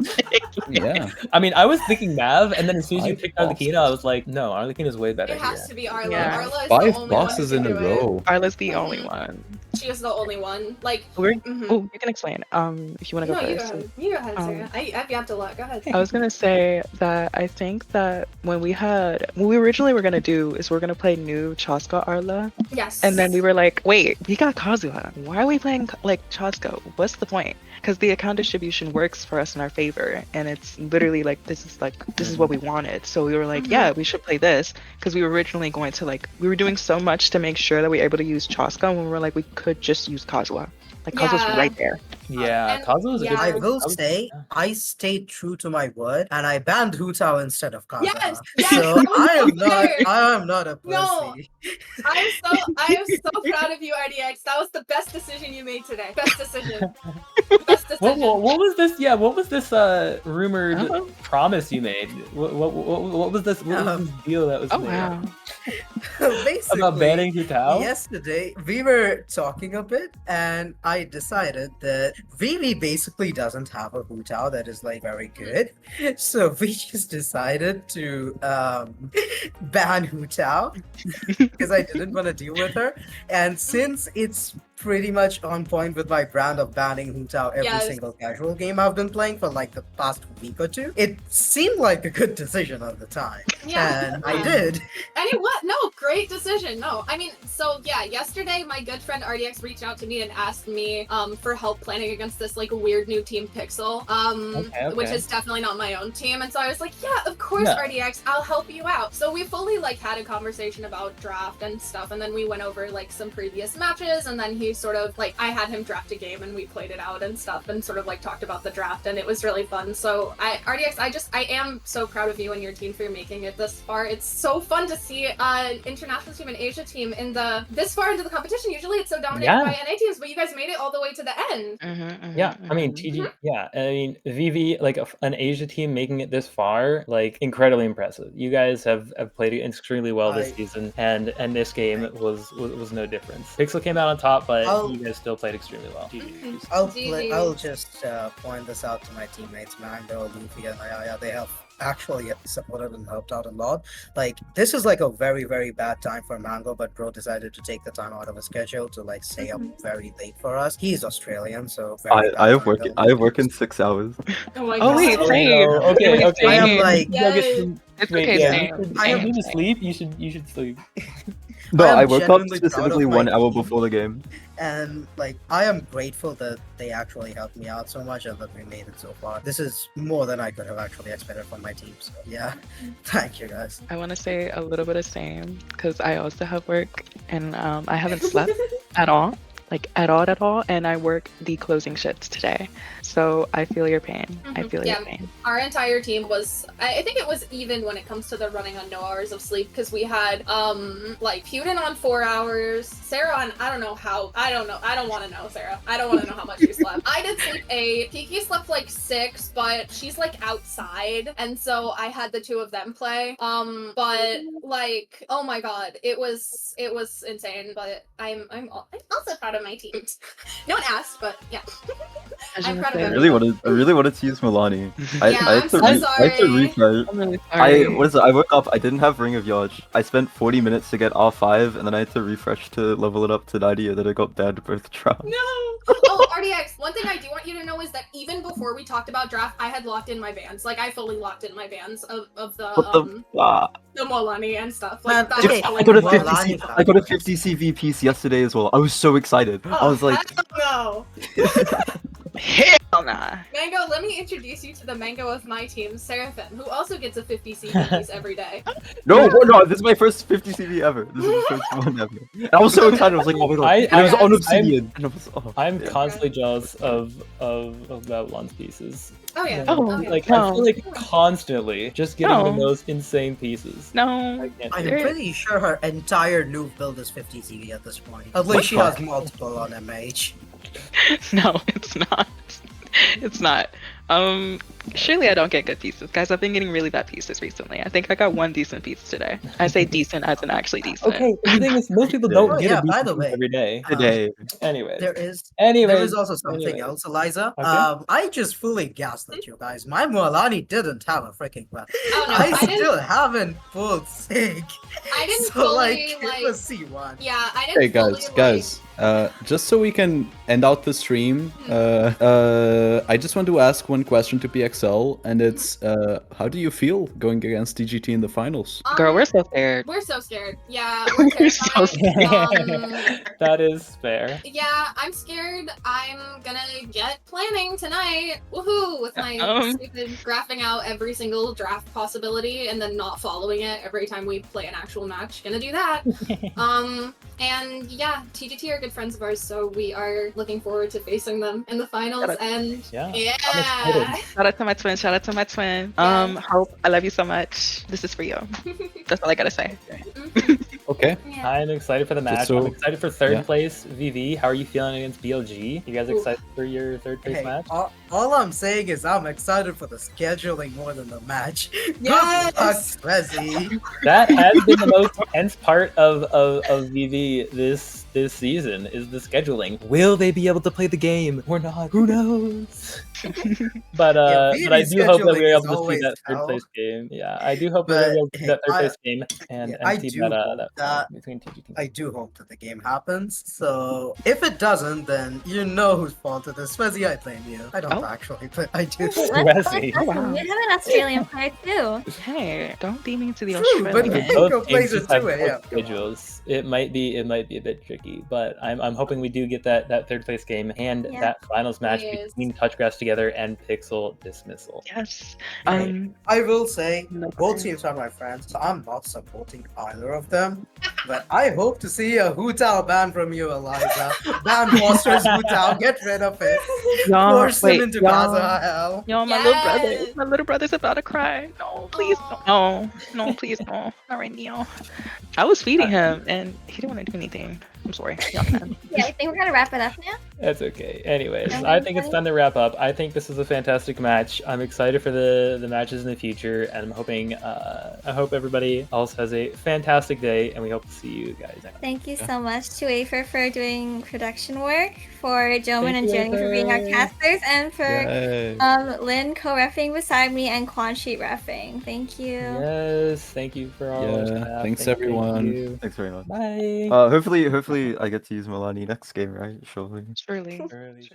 take it. Yeah. I mean, I was thinking Mav, and then as soon as you Five picked Arlecchino, I was like, no, Arlecchino's way better It has here. to be Arla. Yeah. Arla is the 5 only bosses one in who a can do it. row. Arla's the only one. She is the only one. Like, We're, mhm. Oh, you can explain. If you want to No, go you go first. ahead. You go ahead, Sarah. Um, I've yapped a lot. Go ahead. I was gonna say that I think that when we originally were gonna do is we're gonna play new Chaska Arla, Yes. and then we were like, wait, we got Kazuha. Why are we playing like Chaska? What's the point? Because the account distribution works for us in our favor, and it's literally like this is what we wanted. So we were like, yeah, we should play this because we were originally going to we were doing so much to make sure that we were able to use Chaska, and we were like, we could just use Kazuha. Like Kazuha's Yeah. right there. Yeah, And- Kaza was a good. yeah. I will that was- say yeah. I stayed true to my word and I banned Hu Tao instead of Kaza. Yes, yes, So that was I am not a pussy. No. I am so proud of you, RDX. That was the best decision you made today. Best decision. Best decision. What was this? Yeah, what was this rumored Oh. promise you made? What was this? What was this deal that was Oh made wow. Basically, about banning Hutao? yesterday we were talking a bit and I decided that Vivi basically doesn't have a Hu Tao that is like very good. So we just decided to ban Hu Tao because I didn't want to deal with her. And since it's pretty much on point with my brand of banning Hu Tao every Yes. single casual game I've been playing for like the past week or two, it seemed like a good decision at the time. Yeah. And I did. And it was no great decision. No, I mean, so yeah, yesterday my good friend RDX reached out to me and asked me for help planning against this like weird new team Pixel, Okay. which is definitely not my own team. And so I was like, yeah, of course, Yeah. RDX, I'll help you out. So we fully like had a conversation about draft and stuff, and then we went over like some previous matches, and then he sort of like I had him draft a game and we played it out and stuff, and sort of like talked about the draft, and it was really fun. So RDX, I am so proud of you and your team for making it this far. It's so fun to see an international team and Asia team in this far into the competition. Usually it's so dominated Yeah. by NA teams, but you guys made it all the way to the end. Yeah, I mean TG. Yeah, I mean VV, like an Asia team making it this far, like incredibly impressive. You guys have played extremely well this season, and this game was no difference. Pixel came out on top, but you guys still played extremely well. GG. I'll just point this out to my teammates, Mango, Luffy, and Ayaya. They have actually supported and helped out a lot. Like, this is like a very, very bad time for Mango, but bro decided to take the time out of his schedule to like stay up very late for us. He's Australian, so I have work in 6 hours. Oh my Oh god. wait, same. Okay, okay. I am like, Yes. It's Wait, okay, yeah, same. you I am- need to sleep. You should sleep. No, I I am woke up genuinely proud specifically of my 1 hour team. before the game. And like I am grateful that they actually helped me out so much and that we made it so far. This is more than I could have actually expected from my team. So yeah, thank you guys. I want to say a little bit of same because I also have work and I haven't slept at all, like at all, and I work the closing shifts today. So I feel your pain. I feel your pain. Our entire team was, I think it was even when it comes to the running on no hours of sleep because we had like Puden on 4 hours, Sarah on I don't know, I don't want to know, Sarah. I don't want to know how much you slept. I did sleep 8, Kiki slept like 6, but she's like outside, and so I had the two of them play. But like, oh my god, it was insane. But I'm also proud of my team. No one asked, but yeah. I'm proud of I everyone. really wanted to use Milani. Yeah, I'm so I had to sorry. refresh. I'm really sorry. I woke up, I didn't have Ring of Yaj. I spent 40 minutes to get R5, and then I had to refresh to level it up to 90, and then it got banned both drops. No! Oh, RDX, one thing I do want you to know is that even before we talked about draft, I had locked in my bans. Like, I fully locked in my bans of What the Molani and stuff. Man, Like, that okay, was fully I got a Well, 50 Lani I got a 50 CV piece yesterday as well. I was so excited. I was like, hell Hell nah. Mango, let me introduce you to the Mango of my team, Seraphim, who also gets a 50 CVs every day. no, this is my first 50 CV ever. This is the first one ever. And I was so excited. I was like, oh my god. And it was on Obsidian. I'm constantly jealous of Babylon's pieces. Oh yeah. Oh, Like no. I feel like constantly just getting the No. most insane pieces. No. I'm There- pretty sure her entire new build is 50 CV at this point. At least she has multiple on MH. No, it's not. It's not. Surely I don't get good pieces, guys. I've been getting really bad pieces recently. I think I got one decent piece today. I say decent as in actually decent. Okay, the thing is, most people don't Oh, get yeah, a by decent the piece way, every day. Today. Anyways, There is anyways, also something else, Eliza. Okay. I just fully gaslit you guys. My Mualani didn't have a freaking weapon. Oh no, I I didn't. still haven't pulled Sig. I didn't So fully like, like. it was C1. Yeah, I didn't Hey fully guys, just so we can end out the stream, I just want to ask one question to PXL, and it's, how do you feel going against DGT in the finals? Girl, we're so scared. We're so scared. Yeah, we're so terrified. That is fair. Yeah, I'm scared. I'm gonna get planning tonight. Woohoo! With my stupid graphing out every single draft possibility and then not following it every time we play an actual match. Gonna do that. And yeah, TGT are good friends of ours, so we are looking forward to facing them in the finals. And yeah. Shout out to my twin. Shout out to my twin. Yeah. Hope, I love you so much. This is for you. That's all I gotta say. Okay. Yeah. I'm excited for the match. so- I'm excited for third yeah. place. VV, how are you feeling against BLG? You guys excited for your third place Hey, match? all I'm saying is I'm excited for the scheduling more than the match. Yes! Good luck, Swezzy. That has been the most tense part of VV this season is the scheduling. Will they be able to play the game or not? Who knows? But I do hope that scheduling we're is able to see always that third hell. place game. Yeah, I do hope that we're able to see But, that third hey, place game and I see do that hope that that- final between TGT. I do hope that the game happens. So if it doesn't, then you know whose fault it is. Swezzy, I blame you. I don't actually, but I do. Swezzy. You have an Australian player too. Hey, don't beat me to the True, but Australian. we- Both Go games plays just at have 2 a.m. both Come on. schedules. It might be a bit tricky, but I'm hoping we do get that third place game and Yeah. that finals match Please. between Touchgrass Together and Pixel Dismissal. Yes. I will say No both way. teams are my friends, so I'm not supporting either of them. But I hope to see a Hootao ban from you, Eliza. Ban Foster's Hootao, get rid of it. Y'all, Force him wait, into y'all. Gaza hell. Yo, Yes. my little brother's about to cry. No, please, no, please, no, not right now. I was feeding him, and he didn't want to do anything. I'm sorry. Y'all can. Yeah, I think we're gonna wrap it up now. That's okay. Anyways, Yeah, I think it's time to wrap up. I think this is a fantastic match. I'm excited for the matches in the future, and I'm hoping I hope everybody else has a fantastic day, and we hope to see you guys next. Thank you so much to Afer for doing production work, for Joman Thank and you, Jenny for being our Afer. casters, and for Yay. Lynn co-refing beside me and Quan Sheet refing. Thank you. Yes, thank you for all. our Yeah, staff. thanks Thank you. everyone. Thanks very much. Bye. Hopefully I get to use Milani next game, right? Surely. Surely. Surely.